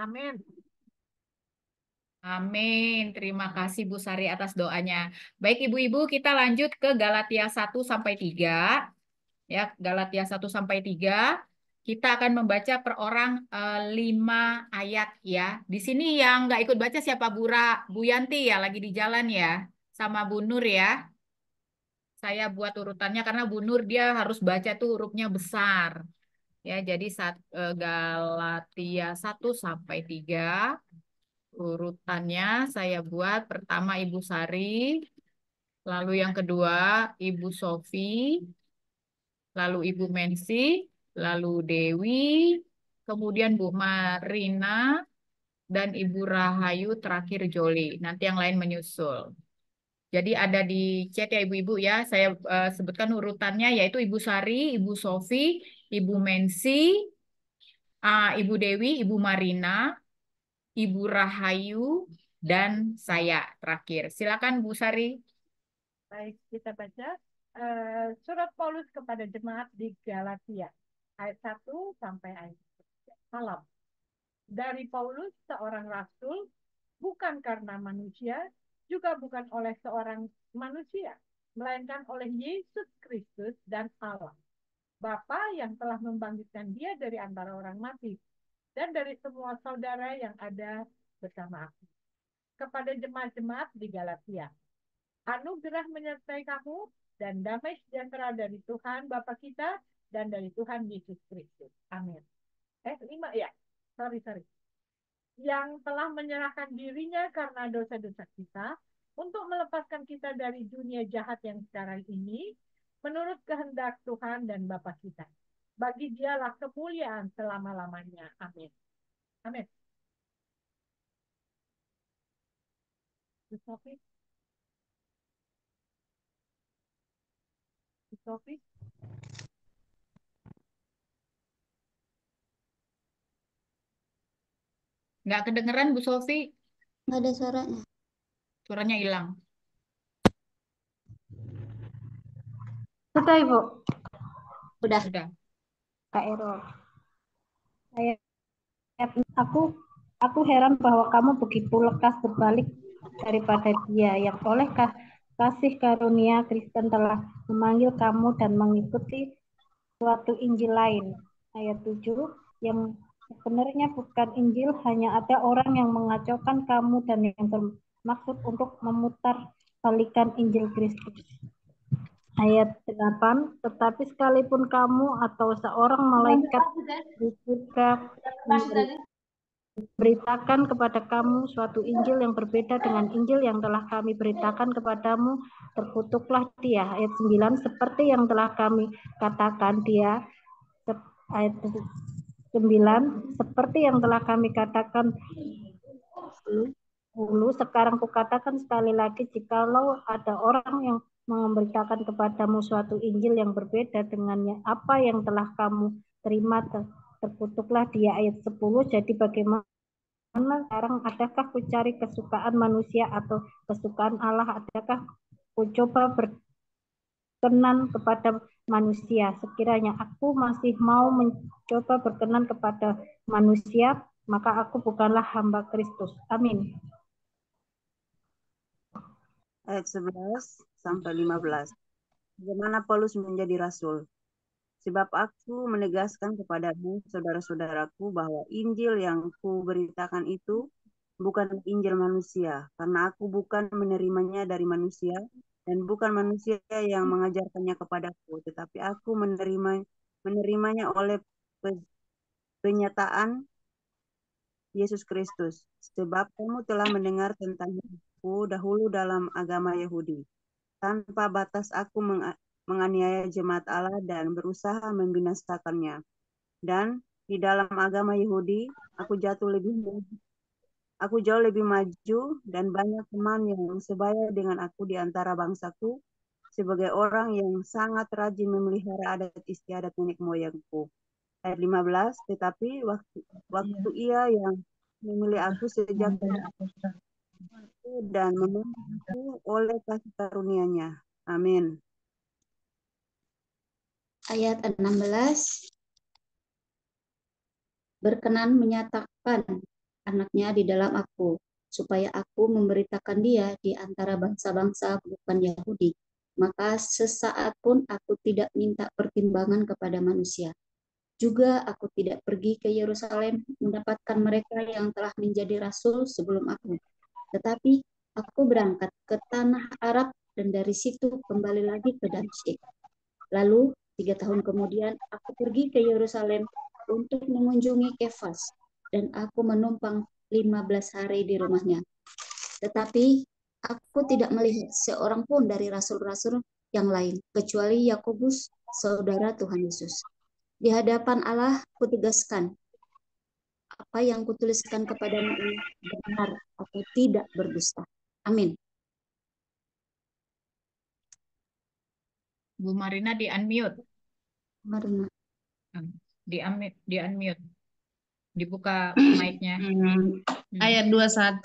Amin. Amin. Terima kasih Bu Sari atas doanya. Baik Ibu-ibu, kita lanjut ke Galatia 1 sampai 3. Ya, Galatia 1 sampai 3. Kita akan membaca per orang 5 ayat ya. Di sini yang nggak ikut baca siapa Bu Yanti ya, lagi di jalan ya. Sama Bu Nur ya. Saya buat urutannya karena Bu Nur dia harus baca tuh hurufnya besar. Ya, jadi Galatia 1 sampai 3. Urutannya saya buat pertama Ibu Sari, lalu yang kedua Ibu Sofi, lalu Ibu Mensi, lalu Dewi, kemudian Bu Marina, dan Ibu Rahayu terakhir Joli. Nanti yang lain menyusul. Jadi ada di chat ya Ibu-ibu ya. Saya sebutkan urutannya yaitu Ibu Sari, Ibu Sofi, Ibu Mensi, Ibu Dewi, Ibu Marina, Ibu Rahayu, dan saya terakhir. Silakan Bu Sari. Baik, kita baca surat Paulus kepada jemaat di Galatia, ayat 1 sampai ayat 3. Salam. Dari Paulus, seorang rasul, bukan karena manusia, juga bukan oleh seorang manusia, melainkan oleh Yesus Kristus dan Allah, Bapa yang telah membangkitkan dia dari antara orang mati, dan dari semua saudara yang ada bersama aku. Kepada jemaat-jemaat di Galatia, anugerah menyertai kamu dan damai sejahtera dari Tuhan Bapa kita dan dari Tuhan Yesus Kristus. Amin. 5 ya. Sorry. Yang telah menyerahkan dirinya karena dosa-dosa kita untuk melepaskan kita dari dunia jahat yang sekarang ini menurut kehendak Tuhan dan Bapa kita. Bagi dialah kemuliaan selama-lamanya. Amin. Amin. Sofi, Sofi. Nggak kedengeran Bu Sofi, Nggak ada suaranya. suaranya hilang. Sudah, Ibu. Udah, Udah. Kak Ero. Saya, aku aku heran bahwa kamu begitu lekas berbalik daripada dia yang oleh kasih karunia Kristen telah memanggil kamu dan mengikuti suatu Injil lain. Ayat 7, yang sebenarnya bukan Injil, hanya ada orang yang mengacaukan kamu dan yang bermaksud untuk memutar balikan Injil Kristus. Ayat 8, tetapi sekalipun kamu atau seorang malaikat juga beritakan kepada kamu suatu Injil yang berbeda dengan Injil yang telah kami beritakan kepadamu, terkutuklah dia. Ayat 9, seperti yang telah kami katakan dia. Ayat 9, seperti yang telah kami katakan dulu, sekarang kukatakan sekali lagi, jikalau ada orang yang memberitakan kepadamu suatu Injil yang berbeda dengannya apa yang telah kamu terima, terkutuklah dia. Ayat 10, jadi bagaimana sekarang, adakah ku cari kesukaan manusia atau kesukaan Allah? Adakah ku coba berkenan kepada manusia? Sekiranya aku masih mau mencoba berkenan kepada manusia, maka aku bukanlah hamba Kristus. Amin. Ayat 11 sampai 15. Bagaimana Paulus menjadi rasul? Sebab aku menegaskan kepadamu, saudara-saudaraku, bahwa Injil yang kuberitakan itu bukan Injil manusia, karena aku bukan menerimanya dari manusia, dan bukan manusia yang mengajarkannya kepadaku, tetapi aku menerimanya oleh penyataan Yesus Kristus. Sebab kamu telah mendengar tentang aku dahulu dalam agama Yahudi. Tanpa batas aku menganiaya jemaat Allah dan berusaha membinasakannya. Dan di dalam agama Yahudi, aku jauh lebih maju dan banyak teman yang sebaya dengan aku di antara bangsaku sebagai orang yang sangat rajin memelihara adat istiadat nenek moyangku. Ayat 15, tetapi waktu ia yang memilih aku sejak dan memilihku oleh kasih karunia-Nya. Amin. Ayat 16, berkenan menyatakan anaknya di dalam aku, supaya aku memberitakan dia di antara bangsa-bangsa bukan Yahudi. Maka sesaat pun aku tidak minta pertimbangan kepada manusia. Juga aku tidak pergi ke Yerusalem mendapatkan mereka yang telah menjadi rasul sebelum aku. Tetapi aku berangkat ke tanah Arab dan dari situ kembali lagi ke Damsyik. Lalu 3 tahun kemudian aku pergi ke Yerusalem untuk mengunjungi Kefas dan aku menumpang 15 hari di rumahnya. Tetapi aku tidak melihat seorang pun dari rasul-rasul yang lain kecuali Yakobus, saudara Tuhan Yesus. Di hadapan Allah kutegaskan apa yang kutuliskan kepadamu ini benar atau tidak berdusta. Amin. Bu Marina di unmute. Marina. Di unmute. Dibuka mic-nya. Ayat 21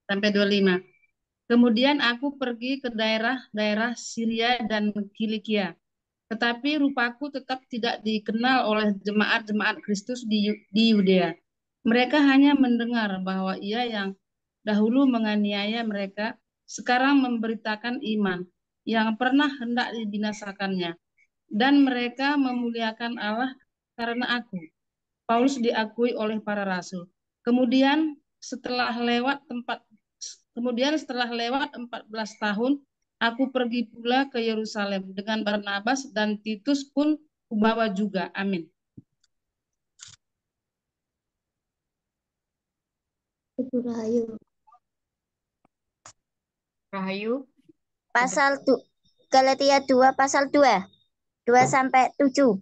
sampai 25. Kemudian aku pergi ke daerah-daerah Syria dan Kilikia. Tetapi rupaku tetap tidak dikenal oleh jemaat-jemaat Kristus di Yudea. Mereka hanya mendengar bahwa ia yang dahulu menganiaya mereka, sekarang memberitakan iman yang pernah hendak dibinasakannya. Dan mereka memuliakan Allah karena aku, Paulus, diakui oleh para rasul. Setelah lewat 14 tahun, aku pergi pula ke Yerusalem dengan Barnabas dan Titus pun kubawa juga. Amin. Rahayu. Rahayu. Pasal Galatia 2 pasal 2 sampai 7.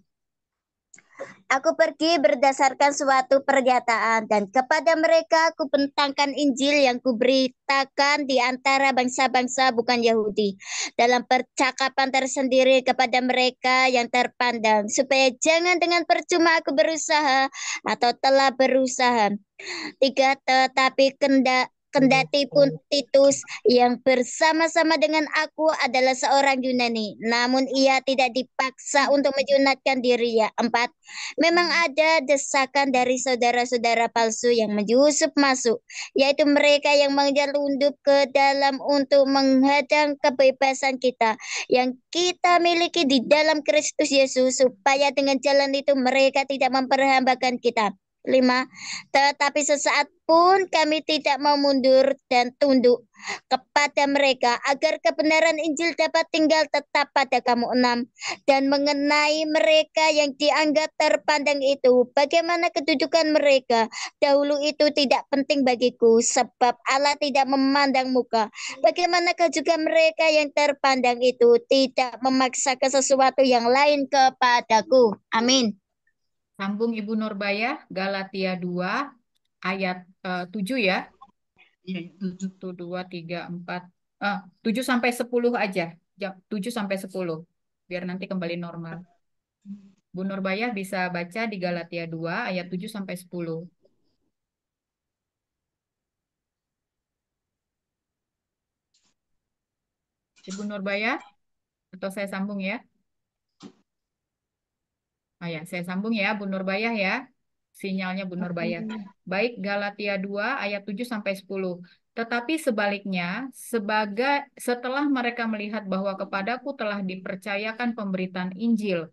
Aku pergi berdasarkan suatu pernyataan dan kepada mereka aku bentangkan Injil yang kuberitakan di antara bangsa-bangsa bukan Yahudi dalam percakapan tersendiri kepada mereka yang terpandang supaya jangan dengan percuma aku berusaha atau telah berusaha. 3. Tetapi kendati pun Titus yang bersama-sama dengan aku adalah seorang Yunani, namun ia tidak dipaksa untuk menyunatkan dirinya. 4. Memang ada desakan dari saudara-saudara palsu yang menyusup masuk, yaitu mereka yang menyelundup ke dalam untuk menghadang kebebasan kita yang kita miliki di dalam Kristus Yesus, supaya dengan jalan itu mereka tidak memperhambakan kita. 5. Tetapi sesaat pun kami tidak mau mundur dan tunduk kepada mereka agar kebenaran Injil dapat tinggal tetap pada kamu. 6. Dan mengenai mereka yang dianggap terpandang itu, bagaimana kedudukan mereka dahulu itu tidak penting bagiku, sebab Allah tidak memandang muka. Bagaimanakah juga mereka yang terpandang itu tidak memaksakan sesuatu yang lain kepadaku. Amin. Sambung Ibu Nurbaya, Galatia 2 ayat 7 ya. Iya, 7. 1, 2, 3, 4. 7 sampai 10 aja. 7 sampai 10. Biar nanti kembali normal. Bu Nurbaya bisa baca di Galatia 2 ayat 7 sampai 10. Ibu Nurbaya, atau saya sambung ya? Ya, saya sambung ya, Bu Nurbaya ya. Sinyalnya Bu Nurbaya. Baik, Galatia 2 ayat 7 sampai 10. Tetapi sebaliknya, setelah mereka melihat bahwa kepadaku telah dipercayakan pemberitaan Injil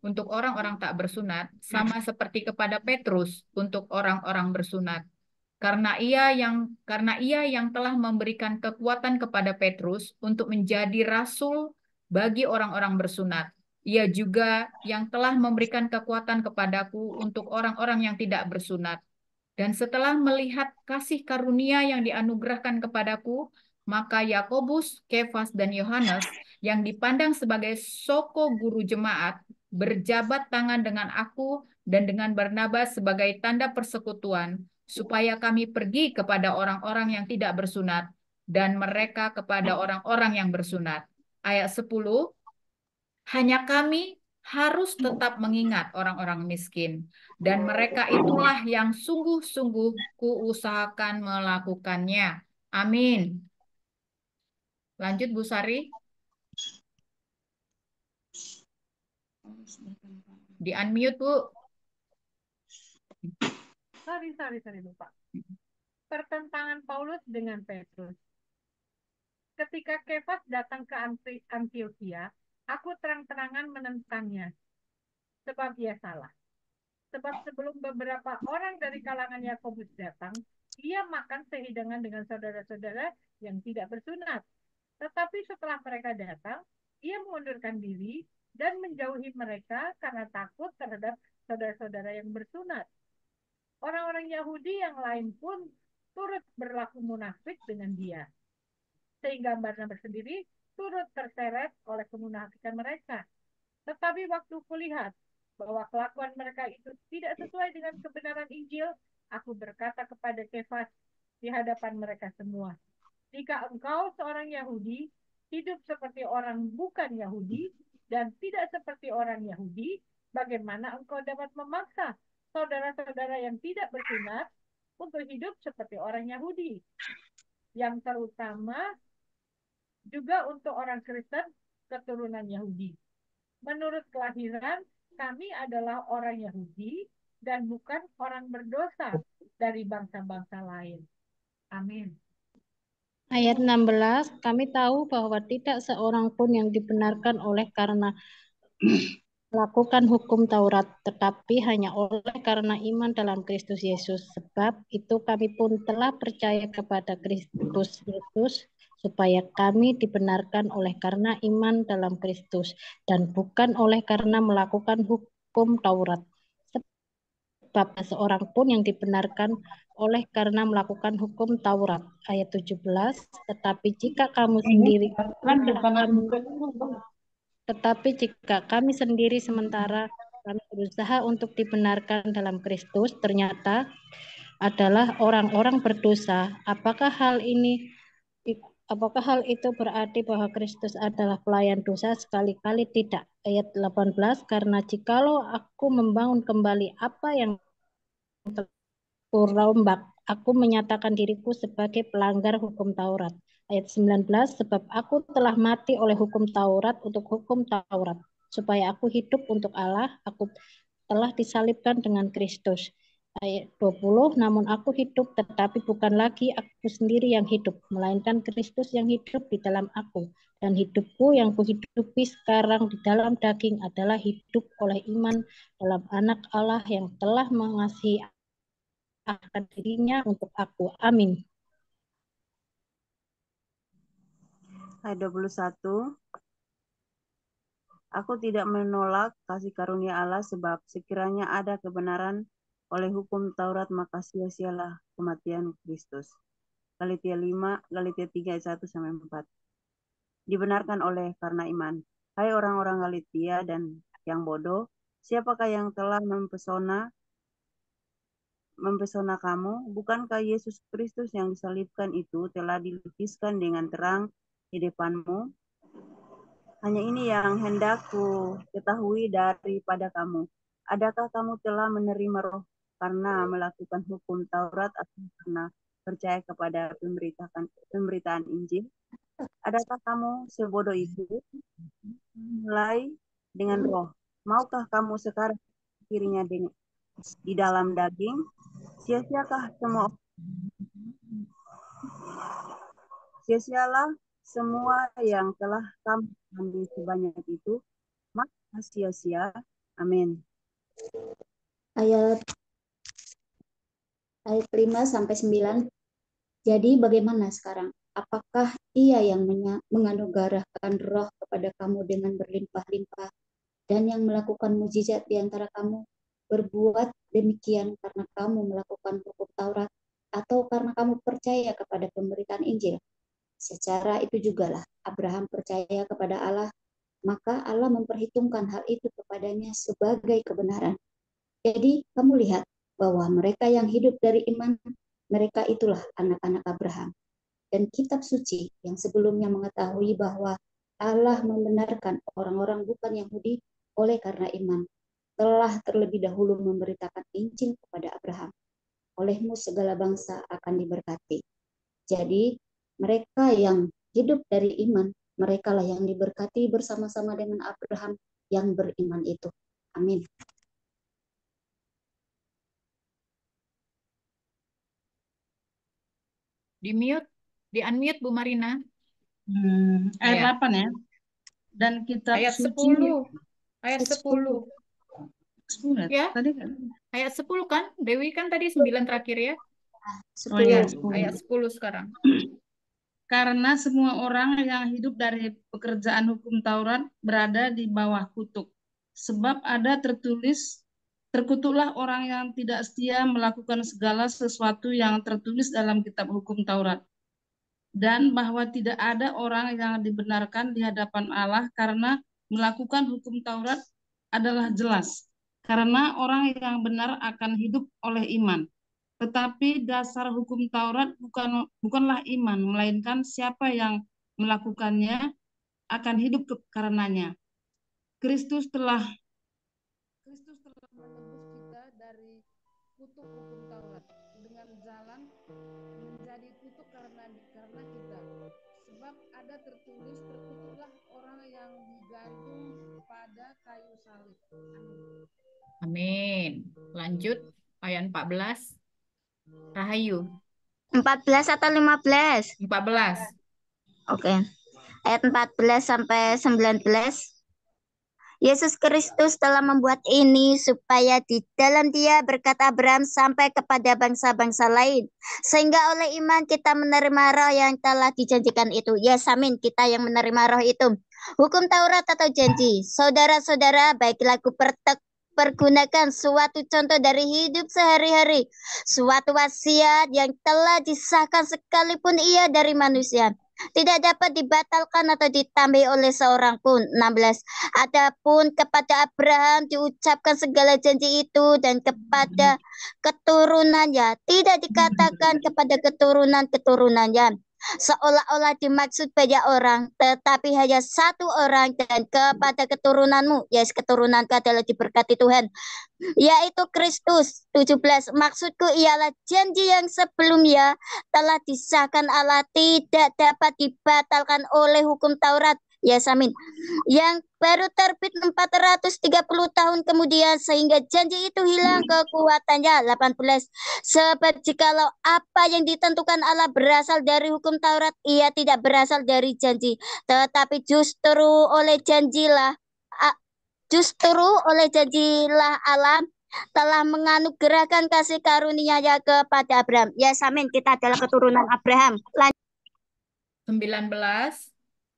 untuk orang-orang tak bersunat, sama seperti kepada Petrus untuk orang-orang bersunat. Karena ia yang telah memberikan kekuatan kepada Petrus untuk menjadi rasul bagi orang-orang bersunat. Ia juga yang telah memberikan kekuatan kepadaku untuk orang-orang yang tidak bersunat. Dan setelah melihat kasih karunia yang dianugerahkan kepadaku, maka Yakobus, Kefas, dan Yohanes yang dipandang sebagai soko guru jemaat berjabat tangan dengan aku dan dengan Barnabas sebagai tanda persekutuan, supaya kami pergi kepada orang-orang yang tidak bersunat dan mereka kepada orang-orang yang bersunat. Ayat 10, hanya kami harus tetap mengingat orang-orang miskin, dan mereka itulah yang sungguh-sungguh kuusahakan melakukannya. Amin. Lanjut Bu Sari. Di unmute Bu. Sorry, lupa. Pertentangan Paulus dengan Petrus. Ketika Kefas datang ke Antioquia, aku terang-terangan menentangnya, sebab ia salah. Sebab sebelum beberapa orang dari kalangan Yakobus datang, ia makan sehidangan dengan saudara-saudara yang tidak bersunat. Tetapi setelah mereka datang, ia mengundurkan diri dan menjauhi mereka karena takut terhadap saudara-saudara yang bersunat. Orang-orang Yahudi yang lain pun turut berlaku munafik dengan dia. Sehingga Barnabas sendiri turut terseret oleh kemunafikan mereka. Tetapi waktu kulihat bahwa kelakuan mereka itu tidak sesuai dengan kebenaran Injil, aku berkata kepada Kefas di hadapan mereka semua, jika engkau seorang Yahudi, hidup seperti orang bukan Yahudi, dan tidak seperti orang Yahudi, bagaimana engkau dapat memaksa saudara-saudara yang tidak bersunat untuk hidup seperti orang Yahudi? Yang terutama juga untuk orang Kristen keturunan Yahudi. Menurut kelahiran, kami adalah orang Yahudi dan bukan orang berdosa dari bangsa-bangsa lain. Amin. Ayat 16, kami tahu bahwa tidak seorang pun yang dibenarkan oleh karena melakukan hukum Taurat, tetapi hanya oleh karena iman dalam Kristus Yesus. Sebab itu kami pun telah percaya kepada Kristus Yesus, supaya kami dibenarkan oleh karena iman dalam Kristus, dan bukan oleh karena melakukan hukum Taurat. Sebab seorang pun yang dibenarkan oleh karena melakukan hukum Taurat. Ayat 17, tetapi jika kamu sendiri sementara kami berusaha untuk dibenarkan dalam Kristus, ternyata adalah orang-orang berdosa. Apakah hal itu berarti bahwa Kristus adalah pelayan dosa? Sekali-kali tidak. Ayat 18, karena jikalau aku membangun kembali apa yang rombak, aku menyatakan diriku sebagai pelanggar hukum Taurat. Ayat 19, sebab aku telah mati oleh hukum Taurat untuk hukum Taurat, supaya aku hidup untuk Allah, aku telah disalibkan dengan Kristus. Ayat 20, namun aku hidup, tetapi bukan lagi aku sendiri yang hidup, melainkan Kristus yang hidup di dalam aku. Dan hidupku yang kuhidupi sekarang di dalam daging adalah hidup oleh iman dalam Anak Allah yang telah mengasihi akan dirinya untuk aku. Amin. Ayat 21. Aku tidak menolak kasih karunia Allah, sebab sekiranya ada kebenaran oleh hukum Taurat, maka sia-sialah kematian Kristus. Galatia 5, Galatia 3 ayat 1-4. Dibenarkan oleh karena iman. Hai orang-orang Galatia dan yang bodoh, siapakah yang telah mempesona kamu? Bukankah Yesus Kristus yang disalibkan itu telah dilukiskan dengan terang di depanmu? Hanya ini yang hendak ku ketahui daripada kamu. Adakah kamu telah menerima Roh karena melakukan hukum Taurat atau karena percaya kepada pemberitaan Injil? Adakah kamu sebodoh itu? Mulai dengan Roh. Maukah kamu sekarang kirinya di dalam daging? Sia-sialah semua yang telah kamu ambil sebanyak itu, maka sia-sia. Amin. Ayat 5-9. Jadi bagaimana sekarang? Apakah ia yang menganugerahkan roh kepada kamu dengan berlimpah-limpah dan yang melakukan mujizat di antara kamu berbuat demikian karena kamu melakukan hukum Taurat atau karena kamu percaya kepada pemberitaan Injil? Secara itu jugalah Abraham percaya kepada Allah, maka Allah memperhitungkan hal itu kepadanya sebagai kebenaran. Jadi kamu lihat bahwa mereka yang hidup dari iman, mereka itulah anak-anak Abraham. Dan kitab suci yang sebelumnya mengetahui bahwa Allah membenarkan orang-orang bukan Yahudi oleh karena iman, telah terlebih dahulu memberitakan Injil kepada Abraham. Olehmu segala bangsa akan diberkati. Jadi mereka yang hidup dari iman, merekalah yang diberkati bersama-sama dengan Abraham yang beriman itu. Amin. Di mute, di unmute Bu Marina. Ayat Ayat 8 ya. Dan kitab ayat suci 10. Ayat 10. 10 ya. Ya, Tadi kan? ayat 10 kan? Dewi kan tadi 9 terakhir ya. Oh ya, 10. Ayat 10 sekarang. Karena semua orang yang hidup dari pekerjaan hukum Taurat berada di bawah kutuk. Sebab ada tertulis, terkutuklah orang yang tidak setia melakukan segala sesuatu yang tertulis dalam kitab hukum Taurat. Dan bahwa tidak ada orang yang dibenarkan di hadapan Allah karena melakukan hukum Taurat adalah jelas. Karena orang yang benar akan hidup oleh iman. Tetapi dasar hukum Taurat bukanlah iman, melainkan siapa yang melakukannya akan hidup karenanya. Kristus telah menebus kita dari kutuk hukum Taurat dengan jalan menjadi kutuk karena kita. Sebab ada tertulis, terkutuklah orang yang digantung pada kayu salib. Amin. Lanjut ayat 14. Rahayu 14 atau 15? 14. Oke. Ayat 14 sampai 19. Yesus Kristus telah membuat ini supaya di dalam Dia berkat Abraham sampai kepada bangsa-bangsa lain. Sehingga oleh iman kita menerima roh yang telah dijanjikan itu. Yes, amin. Kita yang menerima roh itu. Hukum Taurat atau janji. Saudara-saudara, baiklah aku pergunakan suatu contoh dari hidup sehari-hari. Suatu wasiat yang telah disahkan sekalipun ia dari manusia. Tidak dapat dibatalkan atau ditambah oleh seorang pun. 16. Adapun kepada Abraham diucapkan segala janji itu dan kepada keturunannya. Tidak dikatakan kepada keturunan-keturunannya. Seolah-olah dimaksud banyak orang, tetapi hanya satu orang dan kepada keturunanmu. Yes, keturunanku adalah diberkati Tuhan, yaitu Kristus. 17. Maksudku ialah janji yang sebelumnya telah disahkan Allah tidak dapat dibatalkan oleh hukum Taurat. Ya, amin. Yang baru terbit 430 tahun kemudian sehingga janji itu hilang kekuatannya. 18. Sebab jikalau apa yang ditentukan Allah berasal dari hukum Taurat, ia tidak berasal dari janji, tetapi justru oleh janjilah Allah telah menganugerahkan kasih karunia-Nya kepada Abraham. Ya, amin. Kita adalah keturunan Abraham. 19.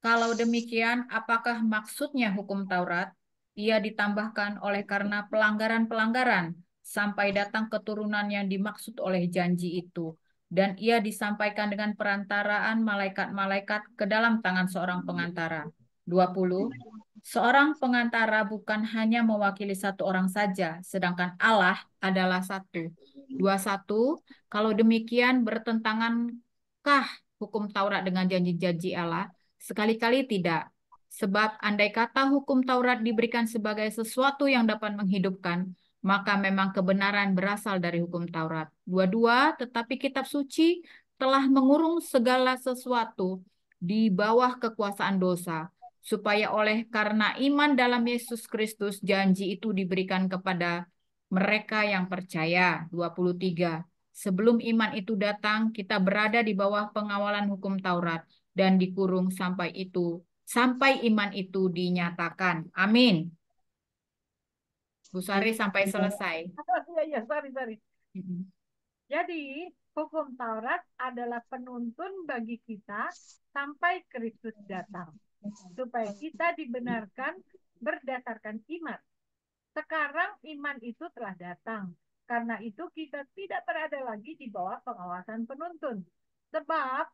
Kalau demikian, apakah maksudnya hukum Taurat? Ia ditambahkan oleh karena pelanggaran-pelanggaran sampai datang keturunan yang dimaksud oleh janji itu. Dan ia disampaikan dengan perantaraan malaikat-malaikat ke dalam tangan seorang pengantara. 20. Seorang pengantara bukan hanya mewakili satu orang saja, sedangkan Allah adalah satu. 21. Kalau demikian bertentangankah hukum Taurat dengan janji-janji Allah? Sekali-kali tidak. Sebab andai kata hukum Taurat diberikan sebagai sesuatu yang dapat menghidupkan, maka memang kebenaran berasal dari hukum Taurat. 22. Tetapi kitab suci telah mengurung segala sesuatu di bawah kekuasaan dosa, supaya oleh karena iman dalam Yesus Kristus janji itu diberikan kepada mereka yang percaya. 23. Sebelum iman itu datang, kita berada di bawah pengawalan hukum Taurat dan dikurung sampai iman itu dinyatakan. Amin. Bu Sari sampai selesai. Iya, sorry. Jadi, hukum Taurat adalah penuntun bagi kita sampai Kristus datang, supaya kita dibenarkan berdasarkan iman. Sekarang iman itu telah datang. Karena itu kita tidak berada lagi di bawah pengawasan penuntun. Sebab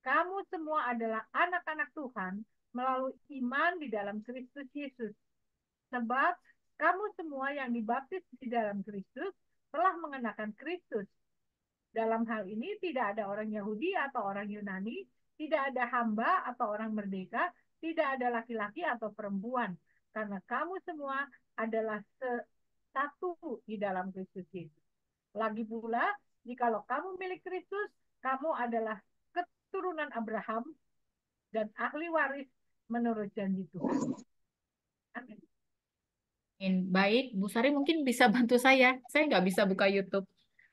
kamu semua adalah anak-anak Tuhan melalui iman di dalam Kristus Yesus. Sebab kamu semua yang dibaptis di dalam Kristus telah mengenakan Kristus. Dalam hal ini tidak ada orang Yahudi atau orang Yunani, tidak ada hamba atau orang merdeka, tidak ada laki-laki atau perempuan. Karena kamu semua adalah satu di dalam Kristus Yesus. Lagi pula, jikalau kamu milik Kristus, kamu adalah keturunan Abraham dan ahli waris menurut janji Tuhan. Amin. Baik, Bu Sari mungkin bisa bantu saya. Saya nggak bisa buka YouTube.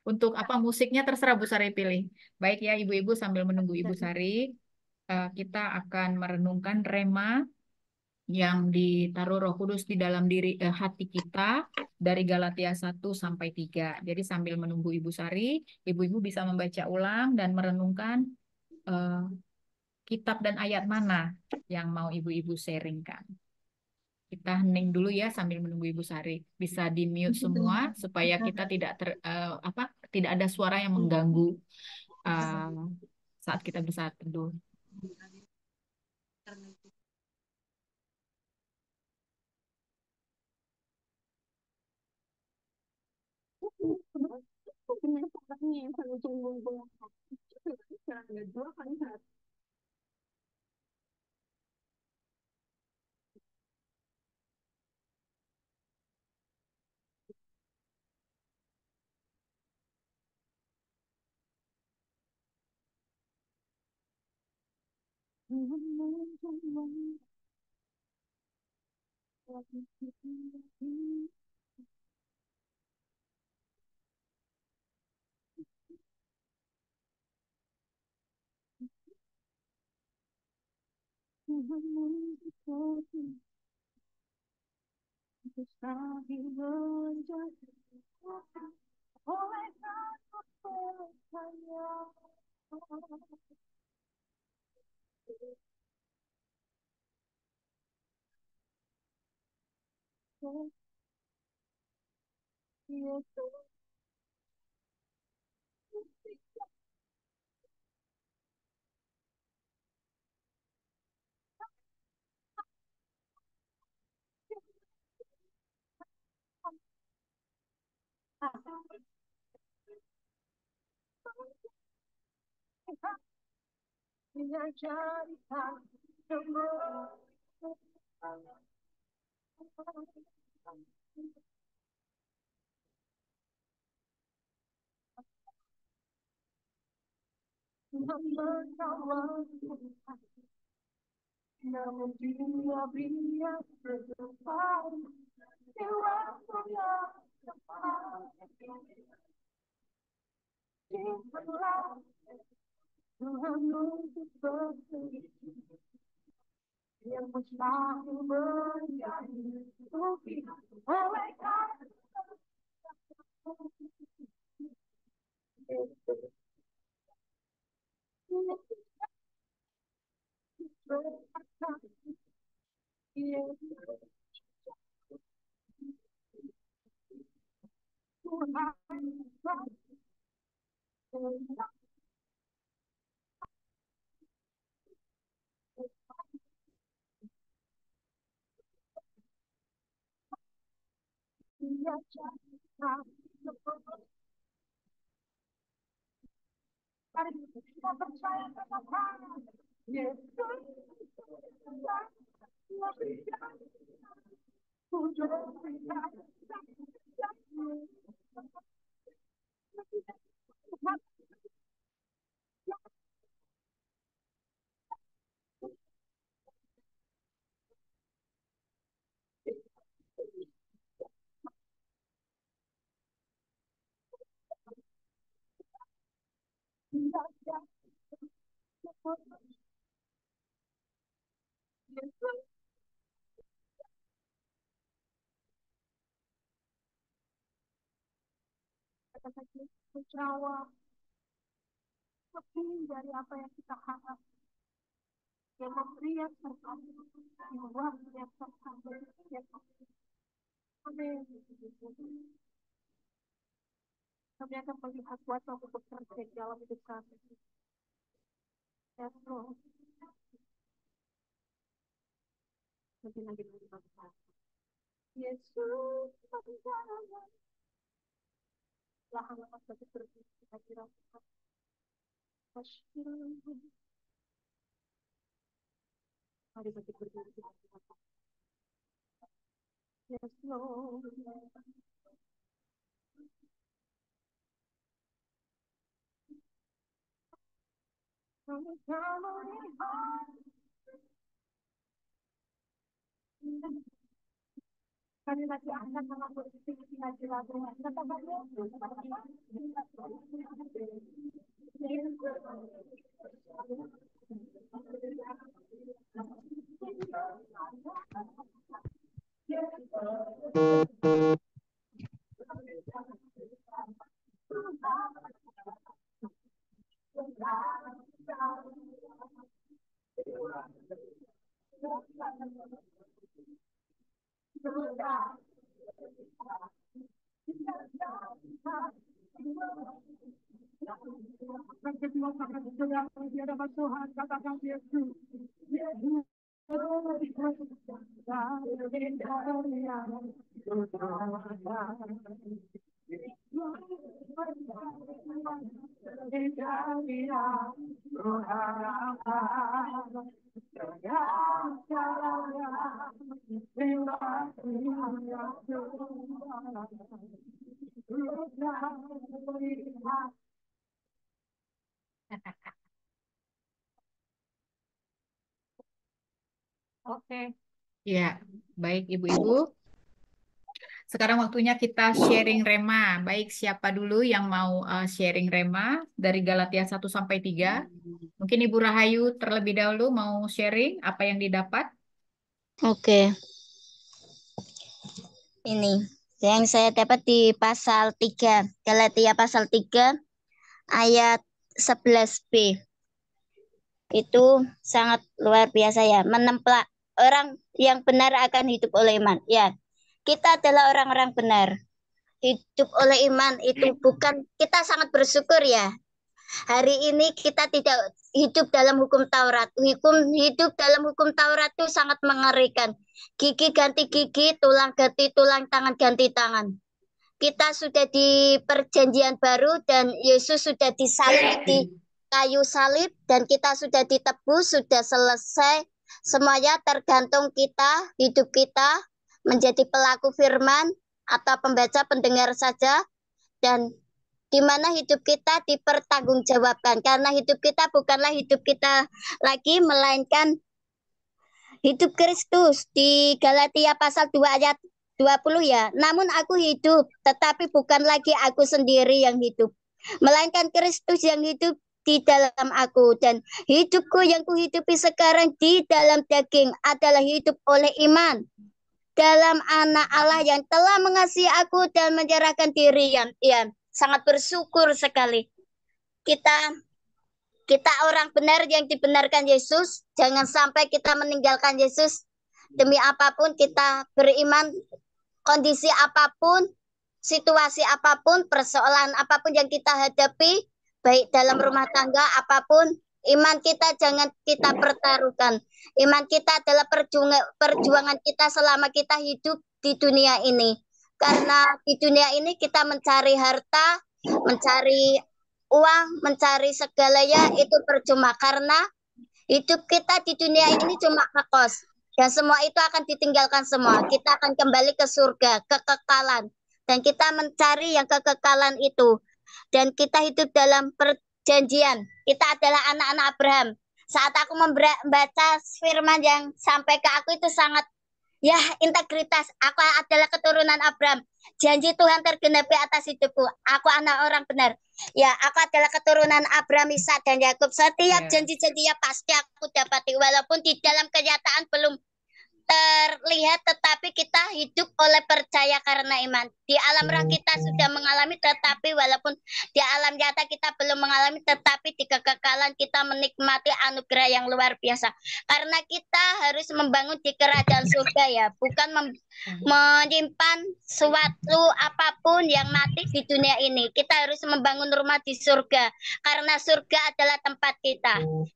Untuk apa musiknya terserah Bu Sari pilih. Baik ya ibu-ibu sambil menunggu Ibu Sari, kita akan merenungkan rema yang ditaruh Roh Kudus di dalam diri hati kita dari Galatia 1 sampai 3. Jadi sambil menunggu Ibu Sari, ibu-ibu bisa membaca ulang dan merenungkan eh, kitab dan ayat mana yang mau ibu-ibu sharingkan. Kita hening dulu ya sambil menunggu Ibu Sari. Bisa di mute semua supaya kita tidak ada suara yang mengganggu eh, saat kita bersaat teduh. Kami masih akan mengikuti ngaji lagu. Oke. Ya, baik Ibu-Ibu. Sekarang waktunya kita sharing rema. Baik, siapa dulu yang mau sharing rema dari Galatia 1 sampai 3? Mungkin Ibu Rahayu terlebih dahulu mau sharing apa yang didapat. Oke, ini yang saya dapat di pasal 3, Galatia pasal 3 ayat 11b. Itu sangat luar biasa ya, menemplak orang yang benar akan hidup oleh iman. Ya, kita adalah orang-orang benar. Hidup oleh iman itu bukan, kita sangat bersyukur ya. Hari ini kita tidak hidup dalam hukum Taurat. Hidup dalam hukum Taurat itu sangat mengerikan. Gigi ganti gigi, tulang ganti tulang, tangan ganti tangan. Kita sudah di perjanjian baru dan Yesus sudah disalib di kayu salib dan kita sudah ditebus, sudah selesai. Semuanya tergantung kita, hidup kita menjadi pelaku firman atau pembaca pendengar saja, dan di mana hidup kita dipertanggungjawabkan, karena hidup kita bukanlah hidup kita lagi, melainkan hidup Kristus. Di Galatia pasal 2 ayat 20 ya, namun aku hidup, tetapi bukan lagi aku sendiri yang hidup, melainkan Kristus yang hidup di dalam aku, dan hidupku yang kuhidupi sekarang di dalam daging adalah hidup oleh iman dalam Anak Allah yang telah mengasihi aku dan menyerahkan diri. Ya, sangat bersyukur sekali. Kita orang benar yang dibenarkan Yesus. Jangan sampai kita meninggalkan Yesus demi apapun. Kita beriman, kondisi apapun, situasi apapun, persoalan apapun yang kita hadapi, baik dalam rumah tangga apapun, iman kita jangan kita pertaruhkan. Iman kita adalah perjuangan kita selama kita hidup di dunia ini. Karena di dunia ini kita mencari harta, mencari uang, mencari segalanya itu percuma. Karena hidup kita di dunia ini cuma kekos. Dan semua itu akan ditinggalkan semua. Kita akan kembali ke surga, kekekalan. Dan kita mencari yang kekekalan itu. Dan kita hidup dalam perjanjian. Kita adalah anak-anak Abraham. Saat aku membaca firman yang sampai ke aku itu sangat, ya, integritas. Aku adalah keturunan Abraham. Janji Tuhan tergenapi atas hidupku. Aku anak orang benar. Ya, aku adalah keturunan Abraham, Ishak, dan Yakub. Setiap janji-janjinya pasti aku dapati. Walaupun di dalam kenyataan belum terlihat, tetapi kita hidup oleh percaya karena iman. Di alam roh kita sudah mengalami, tetapi walaupun di alam nyata kita belum mengalami, tetapi di kekekalan kita menikmati anugerah yang luar biasa. Karena kita harus membangun di kerajaan surga ya, bukan menyimpan suatu apapun yang mati di dunia ini. Kita harus membangun rumah di surga, karena surga adalah tempat kita.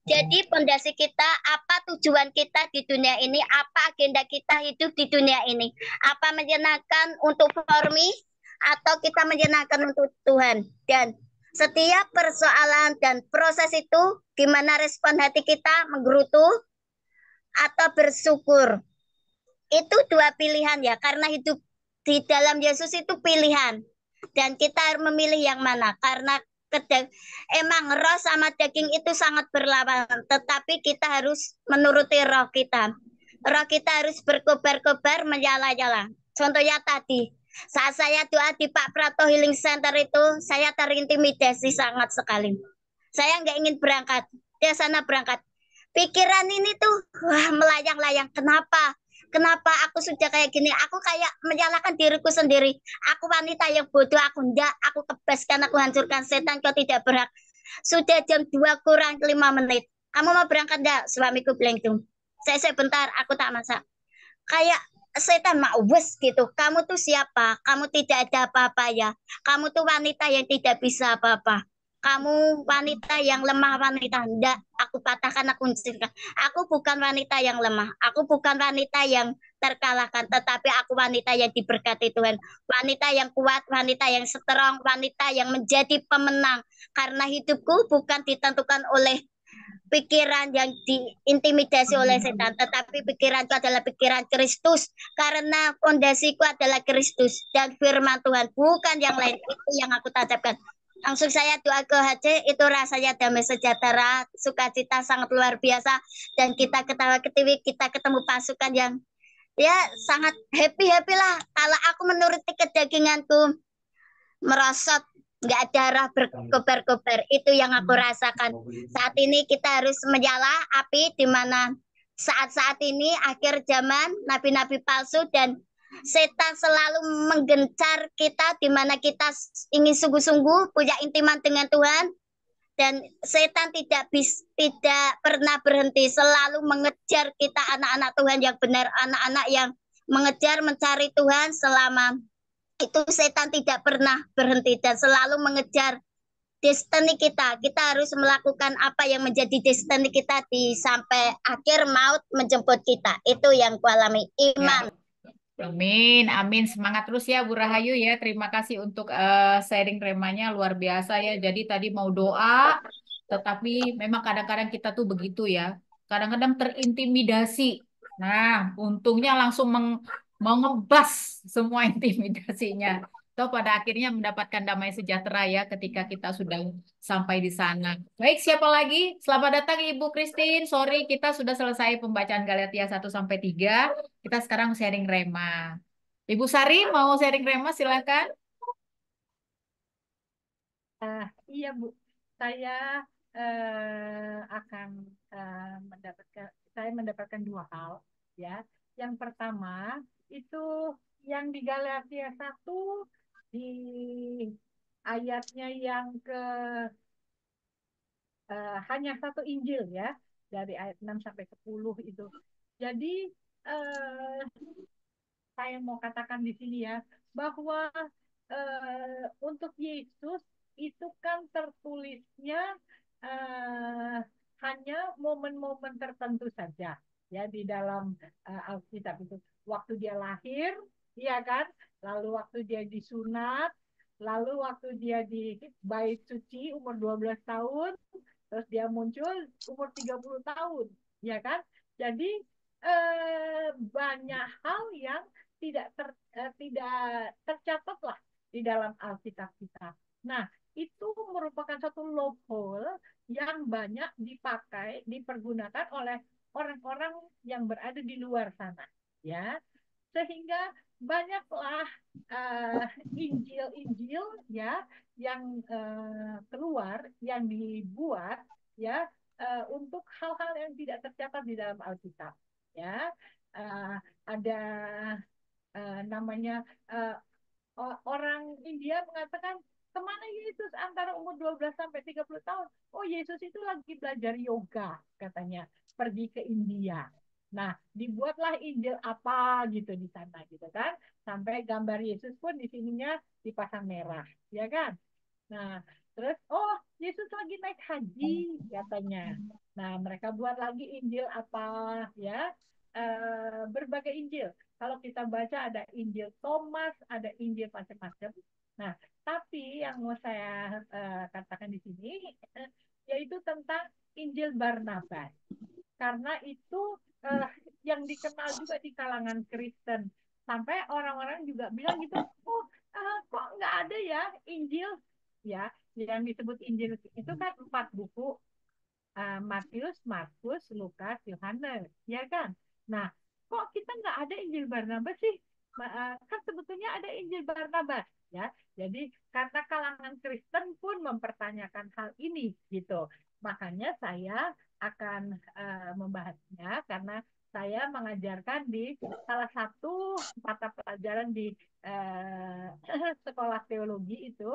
Jadi pondasi kita, apa tujuan kita di dunia ini, apa agenda kita hidup di dunia ini, apa menyenangkan untuk formi atau kita menyenangkan untuk Tuhan. Dan setiap persoalan dan proses itu, gimana respon hati kita, menggerutu atau bersyukur. Itu dua pilihan ya, karena hidup di dalam Yesus itu pilihan. Dan kita harus memilih yang mana, karena emang roh sama daging itu sangat berlawanan, tetapi kita harus menuruti roh kita. Roh kita harus berkobar-kobar, menyala-nyala. Contohnya tadi, saat saya doa di Pak Prato Healing Center itu, saya terintimidasi sangat sekali. Saya nggak ingin berangkat, dia sana berangkat. Pikiran ini tuh, wah melayang-layang. Kenapa? Kenapa aku sudah kayak gini? Aku kayak menyalahkan diriku sendiri. Aku wanita yang bodoh, aku enggak. Aku kebaskan, aku hancurkan setan, kau tidak berhak. Sudah jam 2 kurang 5 menit. Kamu mau berangkat enggak? Suamiku bilang itu. Saya bentar, aku tak masak. Kayak setan mau wes gitu. Kamu tuh siapa? Kamu tidak ada apa-apa ya. Kamu tuh wanita yang tidak bisa apa-apa. Kamu wanita yang lemah, wanita. Enggak, aku patahkan, aku uncilkan. Aku bukan wanita yang lemah. Aku bukan wanita yang terkalahkan. Tetapi aku wanita yang diberkati Tuhan. Wanita yang kuat, wanita yang strong, wanita yang menjadi pemenang. Karena hidupku bukan ditentukan oleh pikiran yang diintimidasi oleh setan, tetapi pikiranku adalah pikiran Kristus, karena fondasiku adalah Kristus dan firman Tuhan, bukan yang lain. Itu yang aku tancapkan. Langsung saya doa ke HC, itu rasanya damai sejahtera, sukacita sangat luar biasa, dan kita ketawa ketiwi, kita ketemu pasukan yang ya sangat happy lah. Kalau aku menuruti kedaginganku, merosot, nggak darah berkobar-kobar. Itu yang aku rasakan. Saat ini kita harus menyala api, di mana saat-saat ini akhir zaman, nabi-nabi palsu dan setan selalu menggencar kita, di mana kita ingin sungguh-sungguh punya intiman dengan Tuhan, dan setan tidak pernah berhenti, selalu mengejar kita, anak-anak Tuhan yang benar, anak-anak yang mengejar mencari Tuhan. Selama itu setan tidak pernah berhenti dan selalu mengejar destiny kita. Kita harus melakukan apa yang menjadi destiny kita di sampai akhir maut menjemput kita. Itu yang kualami, iman. Amin, amin. Semangat terus ya Bu Rahayu ya. Terima kasih untuk sharing remanya luar biasa ya. Jadi tadi mau doa, tetapi memang kadang-kadang kita tuh begitu ya. Kadang-kadang terintimidasi. Nah, untungnya langsung mengebas semua intimidasinya. Toh pada akhirnya mendapatkan damai sejahtera ya ketika kita sudah sampai di sana. Baik, siapa lagi? Selamat datang Ibu Christine. Sorry, kita sudah selesai pembacaan Galatia 1 sampai 3. Kita sekarang sharing rema. Ibu Sari mau sharing rema, silakan. Iya Bu, saya akan mendapatkan dua hal ya. Yang pertama itu yang di Galatia 1 di ayatnya yang ke hanya satu Injil ya, dari ayat 6 sampai 10 itu. Jadi saya mau katakan di sini ya, bahwa untuk Yesus itu kan tertulisnya hanya momen-momen tertentu saja ya di dalam Alkitab itu. Waktu dia lahir, iya kan? Lalu waktu dia disunat, lalu waktu dia di bait suci umur 12 tahun, terus dia muncul umur 30 tahun, ya kan? Jadi banyak hal yang tidak tercatat lah di dalam Alkitab kita. Nah, itu merupakan satu loophole yang banyak dipergunakan oleh orang-orang yang berada di luar sana, ya. Sehingga banyaklah Injil-Injil ya yang keluar, yang dibuat ya untuk hal-hal yang tidak tercatat di dalam Alkitab, ya. Ada namanya orang India mengatakan, kemana Yesus antara umur 12 sampai 30 tahun? Oh, Yesus itu lagi belajar yoga katanya, pergi ke India. Nah, dibuatlah Injil apa gitu di sana gitu kan. Sampai gambar Yesus pun di sininya dipasang merah, ya kan? Nah, terus oh, Yesus lagi naik haji katanya. Nah, mereka buat lagi Injil apa ya? Berbagai Injil. Kalau kita baca ada Injil Thomas, ada Injil macam-macam. Nah, tapi yang mau saya katakan di sini yaitu tentang Injil Barnabas. Karena itu yang dikenal juga di kalangan Kristen. Sampai orang-orang juga bilang gitu, oh kok nggak ada ya Injil? Ya, yang disebut Injil itu kan 4 buku. Matius, Markus, Lukas, Yohanes, ya kan? Nah, kok kita nggak ada Injil Barnabas sih? kan sebetulnya ada Injil Barnabas ya. Jadi karena kalangan Kristen pun mempertanyakan hal ini gitu. Makanya saya akan membahasnya karena saya mengajarkan di salah satu mata pelajaran di sekolah teologi itu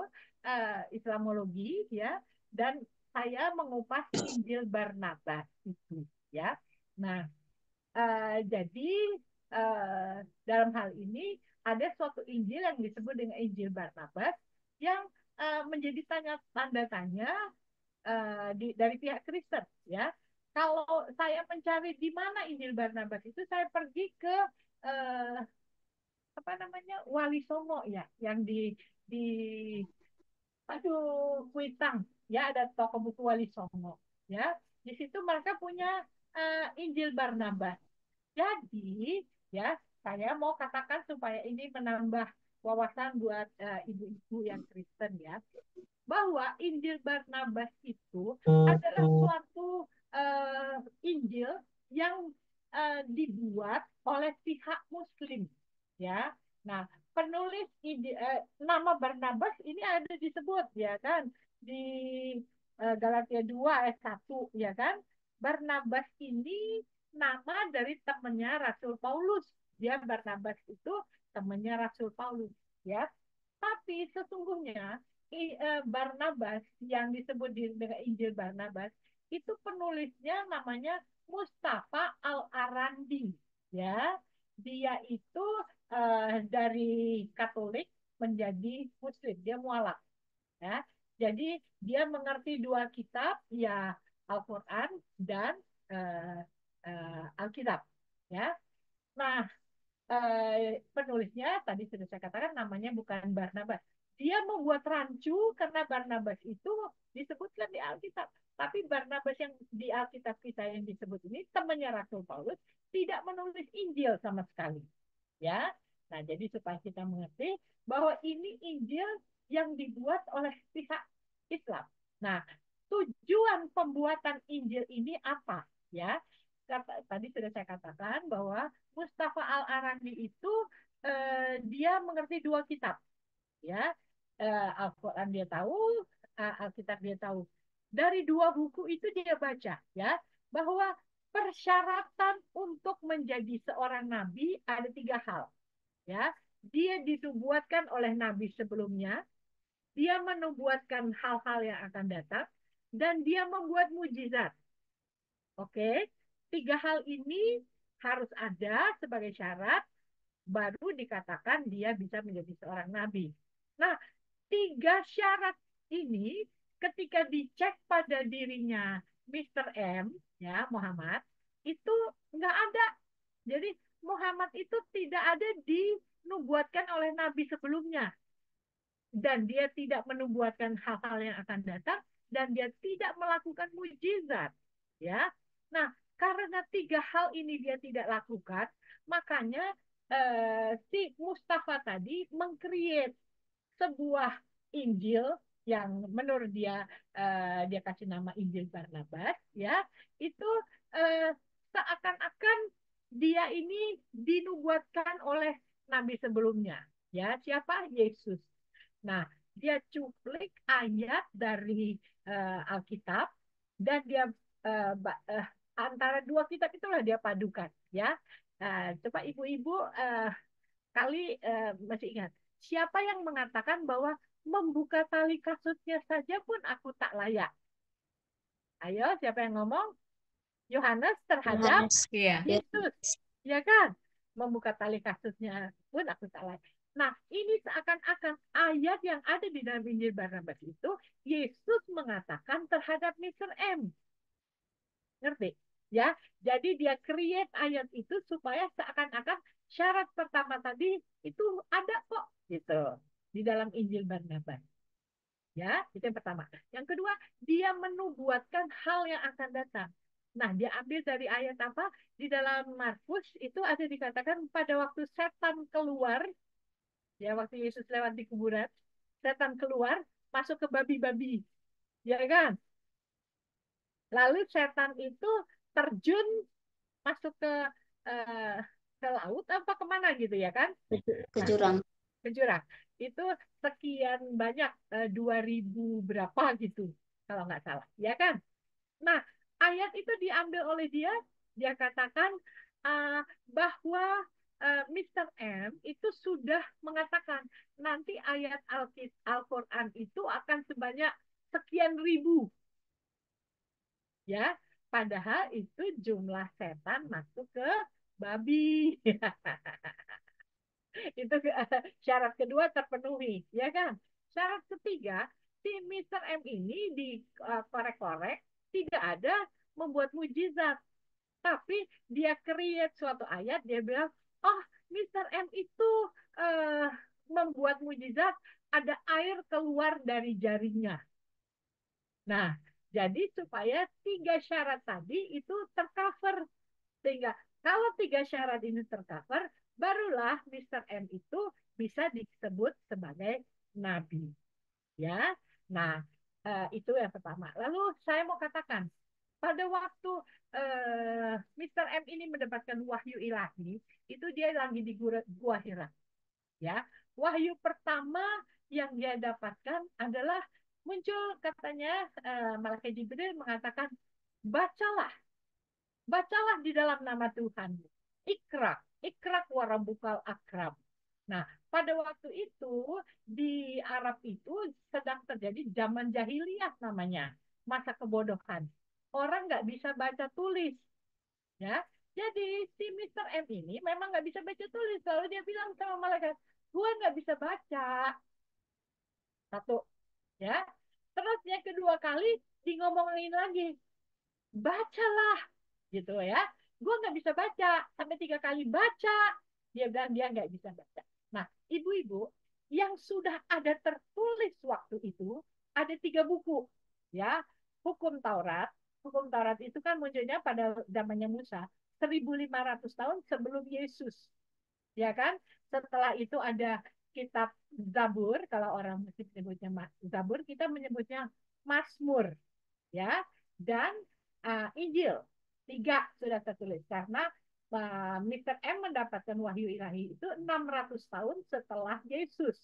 Islamologi ya, dan saya mengupas Injil Barnabas itu ya. Nah, jadi dalam hal ini ada suatu Injil yang disebut dengan Injil Barnabas yang menjadi tanda tanya dari pihak Kristen ya. Kalau saya mencari di mana Injil Barnabas itu, saya pergi ke apa namanya Wali Songo ya, yang di Kuitang ya, ada toko buku Wali Songo ya. Di situ mereka punya Injil Barnabas. Jadi ya, saya mau katakan supaya ini menambah wawasan buat ibu-ibu yang Kristen ya, bahwa Injil Barnabas itu adalah suatu Injil yang dibuat oleh pihak Muslim ya. Nah, penulis nama Barnabas ini ada disebut ya kan di Galatia 2 ayat 1 ya kan. Barnabas ini nama dari temannya Rasul Paulus. Dia Barnabas itu temannya Rasul Paulus ya. Tapi sesungguhnya Barnabas yang disebut dengan Injil Barnabas itu penulisnya namanya Mustafa Al-Arandi ya. Dia itu dari Katolik menjadi Muslim, dia mualaf ya. Jadi dia mengerti dua kitab ya, Al-Quran dan Alkitab ya. Nah, penulisnya tadi sudah saya katakan namanya bukan Barnabas. Dia membuat rancu karena Barnabas itu disebutkan di Alkitab. Tapi Barnabas yang di Alkitab kita yang disebut ini temannya Rasul Paulus tidak menulis Injil sama sekali. Ya. Nah, jadi supaya kita mengerti bahwa ini Injil yang dibuat oleh pihak Islam. Nah, tujuan pembuatan Injil ini apa? Ya, tadi sudah saya katakan bahwa Mustafa Al-Arandi itu dia mengerti dua kitab, ya. Al-Quran dia tahu, Alkitab dia tahu. Dari dua buku itu dia baca, ya, bahwa persyaratan untuk menjadi seorang nabi ada tiga hal, ya. Dia dinubuatkan oleh nabi sebelumnya, dia menubuatkan hal-hal yang akan datang, dan dia membuat mujizat. Oke, tiga hal ini harus ada sebagai syarat baru dikatakan dia bisa menjadi seorang nabi. Nah, tiga syarat ini ketika dicek pada dirinya Mr. M, ya Muhammad, itu nggak ada. Jadi Muhammad itu tidak ada dinubuatkan oleh nabi sebelumnya. Dan dia tidak menubuatkan hal-hal yang akan datang, dan dia tidak melakukan mujizat. Ya, nah karena tiga hal ini dia tidak lakukan, makanya si Mustafa tadi mengcreate sebuah Injil yang menurut dia dia kasih nama Injil Barnabas, ya, itu seakan-akan dia ini dinubuatkan oleh nabi sebelumnya, ya. Siapa? Yesus. Nah, dia cuplik ayat dari Alkitab dan dia antara dua kitab itulah dia padukan, ya. Coba ibu-ibu kali masih ingat siapa yang mengatakan bahwa membuka tali kasutnya saja pun aku tak layak? Ayo, siapa yang ngomong? Yohanes terhadap Iya. Yesus, ya kan? Membuka tali kasutnya pun aku tak layak. Nah, ini seakan-akan ayat yang ada di dalam Injil Barnabas itu Yesus mengatakan terhadap Mr. M. Ngerti? Ya, jadi dia create ayat itu supaya seakan-akan syarat pertama tadi itu ada kok gitu di dalam Injil Barnabas. Ya, itu yang pertama. Yang kedua, dia menubuatkan hal yang akan datang. Nah, dia ambil dari ayat apa? Di dalam Markus itu ada dikatakan pada waktu setan keluar, ya waktu Yesus lewat di kuburan, setan keluar masuk ke babi-babi, ya kan? Lalu setan itu terjun masuk ke ke laut apa kemana gitu ya kan? Ke Nah, jurang. ke jurang. Itu sekian banyak 2000 berapa gitu kalau nggak salah, ya kan? Nah, ayat itu diambil oleh dia, dia katakan uh, bahwa Mr. M itu sudah mengatakan nanti ayat Al-Quran itu akan sebanyak sekian ribu, ya. Padahal itu jumlah setan masuk ke babi. Itu syarat kedua terpenuhi, ya kan? Syarat ketiga, si Mr. M ini dikorek-korek, tidak ada membuat mujizat, tapi dia create suatu ayat, dia bilang, oh Mr. M itu uh, membuat mujizat, ada air keluar dari jarinya. Nah, jadi supaya 3 syarat tadi itu tercover. Sehingga kalau 3 syarat ini tercover, barulah Mr. M itu bisa disebut sebagai nabi. Ya, nah itu yang pertama. Lalu saya mau katakan, pada waktu Mr. M ini mendapatkan wahyu ilahi, itu dia lagi di Gua Hira. Ya, wahyu pertama yang dia dapatkan adalah muncul katanya Malaikat Jibril mengatakan, bacalah di dalam nama Tuhan. Ikrak warabukal akram. Nah, pada waktu itu di Arab itu sedang terjadi zaman jahiliyah namanya, masa kebodohan. Orang nggak bisa baca tulis, ya. Jadi si Mr. M ini memang nggak bisa baca tulis. Lalu dia bilang sama malaikat, gua nggak bisa baca. Satu, ya. Terus yang kedua kali di ngomongin lagi, bacalah gitu ya. Gue nggak bisa baca, sampai 3 kali baca dia bilang dia nggak bisa baca. Nah, ibu-ibu, yang sudah ada tertulis waktu itu ada 3 buku, ya. Hukum Taurat itu kan munculnya pada zamannya Musa 1500 tahun sebelum Yesus, ya kan. Setelah itu ada kitab Zabur, kalau orang Mesir menyebutnya Zabur, kita menyebutnya Mazmur, ya. Dan Injil 3 sudah tertulis karena Mr. M mendapatkan wahyu ilahi itu 600 tahun setelah Yesus,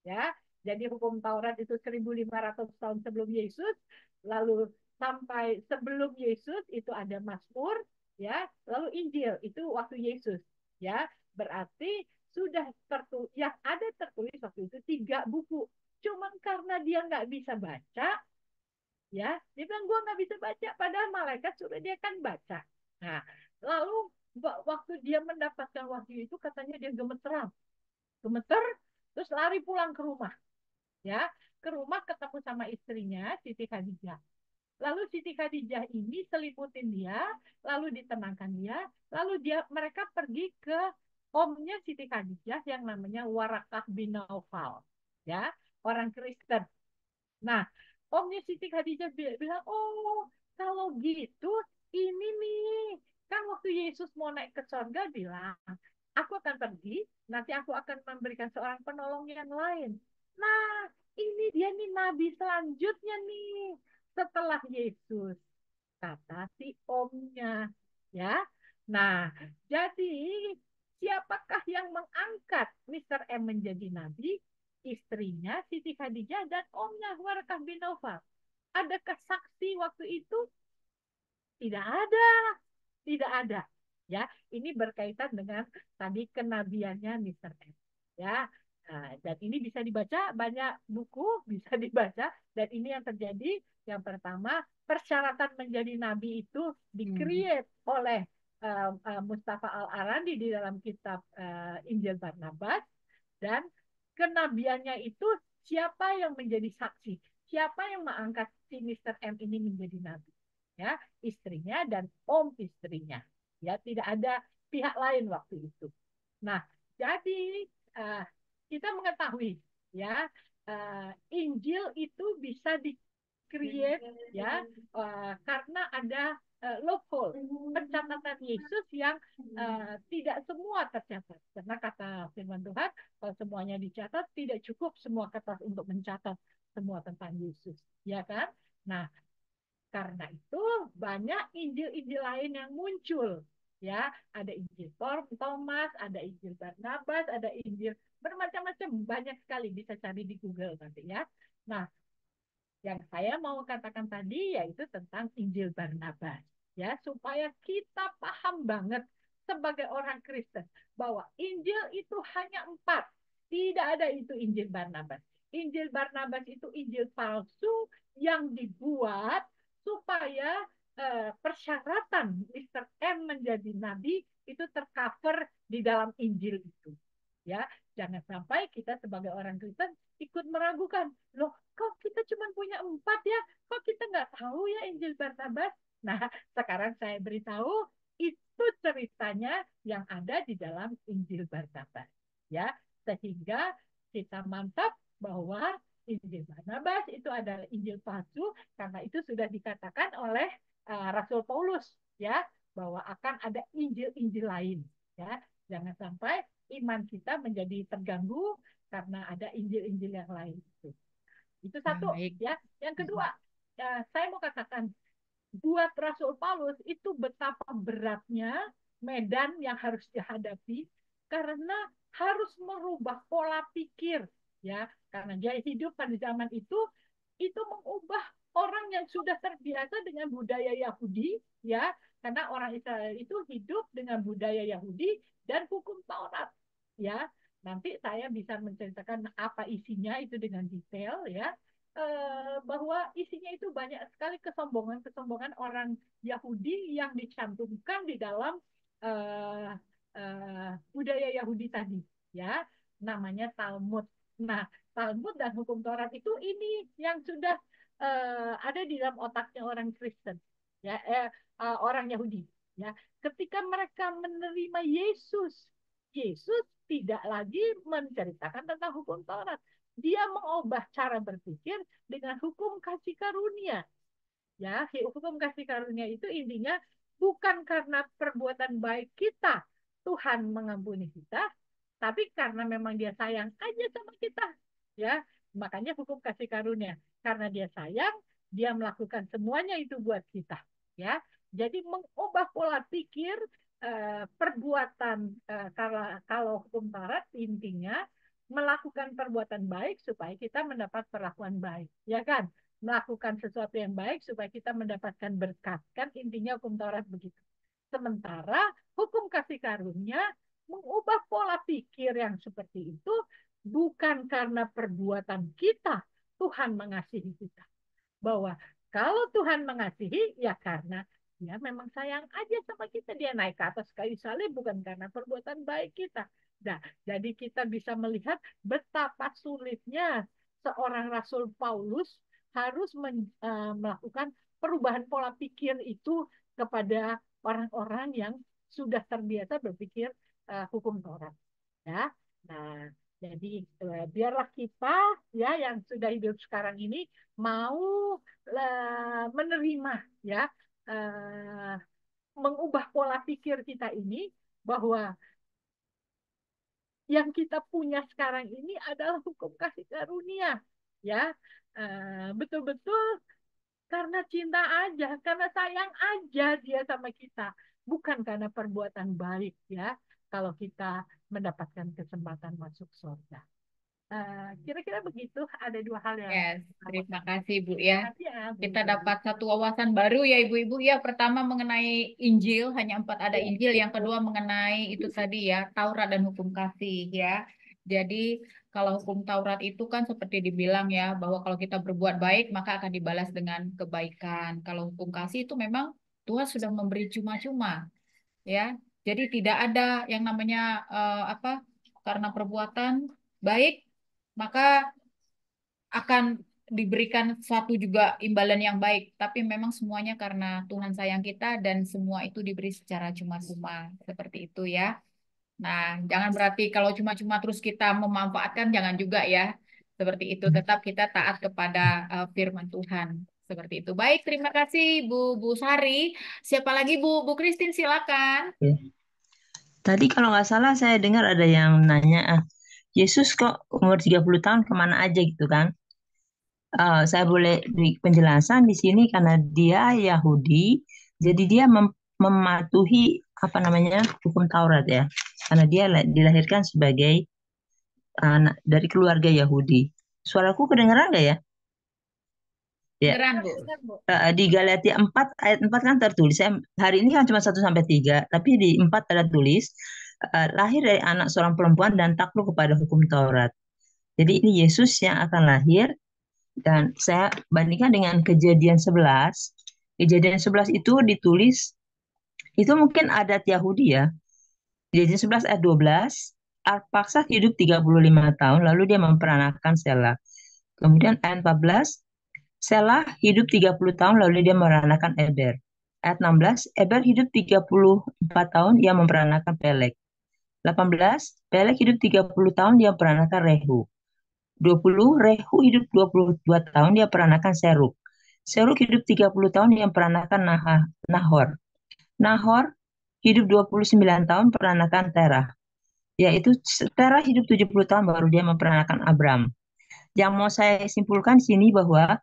ya. Jadi hukum Taurat itu 1500 tahun sebelum Yesus, lalu sampai sebelum Yesus itu ada Mazmur, ya. Lalu Injil itu waktu Yesus, ya. Berarti sudah tertulis, yang ada tertulis waktu itu 3 buku. Cuman karena dia nggak bisa baca, ya dia bilang gue nggak bisa baca, padahal malaikat suruh dia kan baca. Nah, lalu waktu dia mendapatkan wahyu itu katanya dia gemeter, terus lari pulang ke rumah, ya. Ke rumah ketemu sama istrinya Siti Khadijah. Lalu Siti Khadijah ini selimutin dia, lalu ditenangkan dia, lalu mereka pergi ke omnya Siti Khadijah yang namanya Warakah bin Naufal, ya, orang Kristen. Nah, omnya Siti Khadijah bilang, oh kalau gitu ini nih, kan waktu Yesus mau naik ke surga bilang, aku akan pergi, nanti aku akan memberikan seorang penolong yang lain. Nah, ini dia nih nabi selanjutnya nih, setelah Yesus, kata si omnya, ya. Nah, jadi siapakah yang mengangkat Mr. M menjadi nabi? Istrinya Siti Khadijah dan omnya Warakah bin Naufal. Adakah saksi waktu itu? Tidak ada, tidak ada. Ya, ini berkaitan dengan tadi kenabiannya Mr. M. Ya, dan ini bisa dibaca, banyak buku bisa dibaca, dan ini yang terjadi. Yang pertama, persyaratan menjadi nabi itu di-create oleh Mustafa Al-Arandi di dalam kitab Injil Barnabas, dan kenabiannya itu siapa yang menjadi saksi, siapa yang mengangkat si Mr. M ini menjadi nabi, ya, istrinya dan om istrinya, ya, tidak ada pihak lain waktu itu. Nah, jadi kita mengetahui, ya, Injil itu bisa di-create, ya, karena ada loophole pencatatan Yesus yang tidak semua tercatat, karena kata firman Tuhan, kalau semuanya dicatat tidak cukup semua kertas untuk mencatat semua tentang Yesus, ya kan. Nah, karena itu banyak Injil-Injil lain yang muncul, ya. Ada Injil Thomas, ada Injil Barnabas, ada Injil bermacam-macam, banyak sekali, bisa cari di Google nanti ya. Nah, yang saya mau katakan tadi yaitu tentang Injil Barnabas, ya, supaya kita paham banget sebagai orang Kristen bahwa Injil itu hanya 4, tidak ada itu Injil Barnabas. Injil Barnabas itu Injil palsu yang dibuat supaya persyaratan Mr. M menjadi nabi itu tercover di dalam Injil itu, ya. Jangan sampai kita sebagai orang Kristen ikut meragukan, loh kok kita cuma punya 4 ya, kok kita nggak tahu ya Injil Barnabas. Nah, sekarang saya beritahu itu ceritanya yang ada di dalam Injil Barnabas, ya, sehingga kita mantap bahwa Injil Barnabas itu adalah Injil palsu, karena itu sudah dikatakan oleh Rasul Paulus, ya, bahwa akan ada Injil-Injil lain, ya. Jangan sampai iman kita menjadi terganggu karena ada Injil-Injil yang lain. Itu satu, Baik. ya. Yang kedua, saya mau katakan buat Rasul Paulus itu betapa beratnya medan yang harus dihadapi karena harus merubah pola pikir, ya. Karena dia hidup pada zaman itu mengubah orang yang sudah terbiasa dengan budaya Yahudi, ya. Karena orang Israel itu hidup dengan budaya Yahudi dan hukum Taurat, ya. Nanti saya bisa menceritakan apa isinya itu dengan detail, ya. Bahwa isinya itu banyak sekali kesombongan orang Yahudi yang dicantumkan di dalam budaya Yahudi tadi, ya, namanya Talmud. Nah, Talmud dan hukum Taurat itu ini yang sudah ada di dalam otaknya orang Kristen, ya, orang Yahudi, ya. Ketika mereka menerima Yesus tidak lagi menceritakan tentang hukum Taurat. Dia mengubah cara berpikir dengan hukum kasih karunia. Ya, hukum kasih karunia itu intinya bukan karena perbuatan baik kita Tuhan mengampuni kita, tapi karena memang dia sayang aja sama kita. Ya, makanya hukum kasih karunia. Karena dia sayang, dia melakukan semuanya itu buat kita. Ya, jadi mengubah pola pikir perbuatan kalau hukum Taurat intinya melakukan perbuatan baik supaya kita mendapat perlakuan baik, ya kan? Melakukan sesuatu yang baik supaya kita mendapatkan berkat, kan intinya hukum Taurat begitu. Sementara hukum kasih karunia mengubah pola pikir yang seperti itu bukan karena perbuatan kita Tuhan mengasihi kita. Bahwa kalau Tuhan mengasihi ya karena dia memang sayang aja sama kita, dia naik ke atas kayu salib bukan karena perbuatan baik kita. Nah, jadi kita bisa melihat betapa sulitnya seorang Rasul Paulus harus melakukan perubahan pola pikir itu kepada orang-orang yang sudah terbiasa berpikir hukum Taurat. Ya, nah, jadi biarlah kita ya yang sudah hidup sekarang ini mau menerima, ya, mengubah pola pikir kita ini bahwa yang kita punya sekarang ini adalah hukum kasih karunia, ya, betul-betul karena cinta aja, karena sayang aja dia sama kita, bukan karena perbuatan baik, ya. Kalau kita mendapatkan kesempatan masuk surga, kira-kira begitu. Ada 2 hal yang Yes, terima kasih Bu ya. ya, Bu. Kita dapat satu wawasan baru ya Ibu-Ibu ya. Pertama mengenai Injil, hanya 4 ada Injil. Yang kedua mengenai itu tadi ya, Taurat dan hukum kasih ya. Jadi kalau hukum Taurat itu kan seperti dibilang ya, bahwa kalau kita berbuat baik maka akan dibalas dengan kebaikan. Kalau hukum kasih itu memang Tuhan sudah memberi cuma-cuma ya. Jadi tidak ada yang namanya karena perbuatan baik maka akan diberikan suatu juga imbalan yang baik, tapi memang semuanya karena Tuhan sayang kita dan semua itu diberi secara cuma-cuma seperti itu ya. Nah, jangan berarti kalau cuma-cuma terus kita memanfaatkan, jangan juga ya. Seperti itu, tetap kita taat kepada firman Tuhan. Seperti itu. Baik, terima kasih Bu Sari. Siapa lagi Bu Christine, silakan. Tadi kalau nggak salah saya dengar ada yang nanya, Yesus kok umur 30 tahun kemana aja gitu kan? Saya boleh beri penjelasan di sini karena dia Yahudi, jadi dia mematuhi apa namanya hukum Taurat ya, karena dia dilahirkan sebagai anak dari keluarga Yahudi. Suaraku kedengaran nggak ya? Ya. Beneran, Bu. Di Galatia 4 ayat 4 kan tertulis, hari ini kan cuma 1-3, tapi di 4 ada tulis, lahir dari anak seorang perempuan dan takluk kepada hukum Taurat. Jadi ini Yesus yang akan lahir, dan saya bandingkan dengan Kejadian 11. Kejadian 11 itu ditulis, itu mungkin adat Yahudi ya. Kejadian 11 ayat 12, Arpaksad hidup 35 tahun, lalu dia memperanakan Sela. Kemudian ayat 14, Sela hidup 30 tahun, lalu dia memperanakan Eber. Ayat 16, Eber hidup 34 tahun, dia memperanakan Pelek. 18, Pelek hidup 30 tahun, dia memperanakan Rehu. 20, Rehu hidup 22 tahun, dia memperanakan Seruk. Seruk hidup 30 tahun, dia memperanakan Nahor. Nahor hidup 29 tahun, memperanakan Terah. Yaitu Terah hidup 70 tahun, baru dia memperanakan Abram. Yang mau saya simpulkan di sini bahwa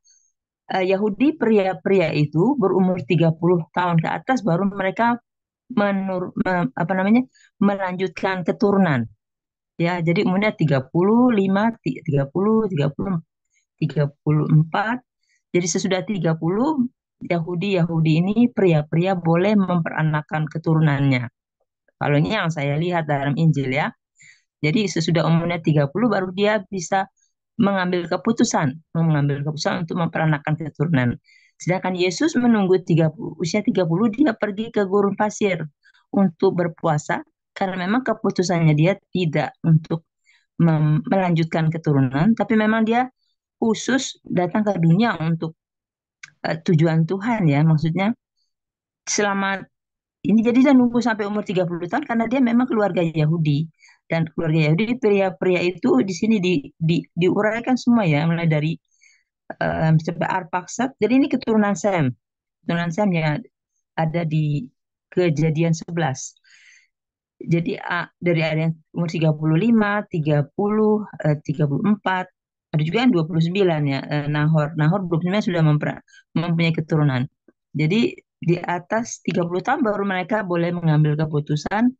Yahudi pria-pria itu berumur 30 tahun ke atas baru mereka melanjutkan keturunan. Ya, jadi umurnya 35, 30, 34. Jadi sesudah 30, Yahudi ini pria-pria boleh memperanakan keturunannya. Kalau ini yang saya lihat dalam Injil ya. Jadi sesudah umurnya 30 baru dia bisa mengambil keputusan untuk memperanakan keturunan. Sedangkan Yesus menunggu usia 30, dia pergi ke gurun pasir untuk berpuasa karena memang keputusannya dia tidak untuk melanjutkan keturunan, tapi memang dia khusus datang ke dunia untuk tujuan Tuhan ya, maksudnya selama ini. Jadi dia nunggu sampai umur 30 tahun karena dia memang keluarga Yahudi. Dan keluarga Yahudi, pria-pria itu di sini diuraikan semua ya, mulai dari sampai Arpaksad. Jadi ini keturunan Sem. Keturunan Sem yang ada di Kejadian 11. Jadi dari area umur 35, 30, 34, ada juga yang 29 ya. Nahor 29 sudah mempunyai keturunan. Jadi di atas 30 tahun baru mereka boleh mengambil keputusan,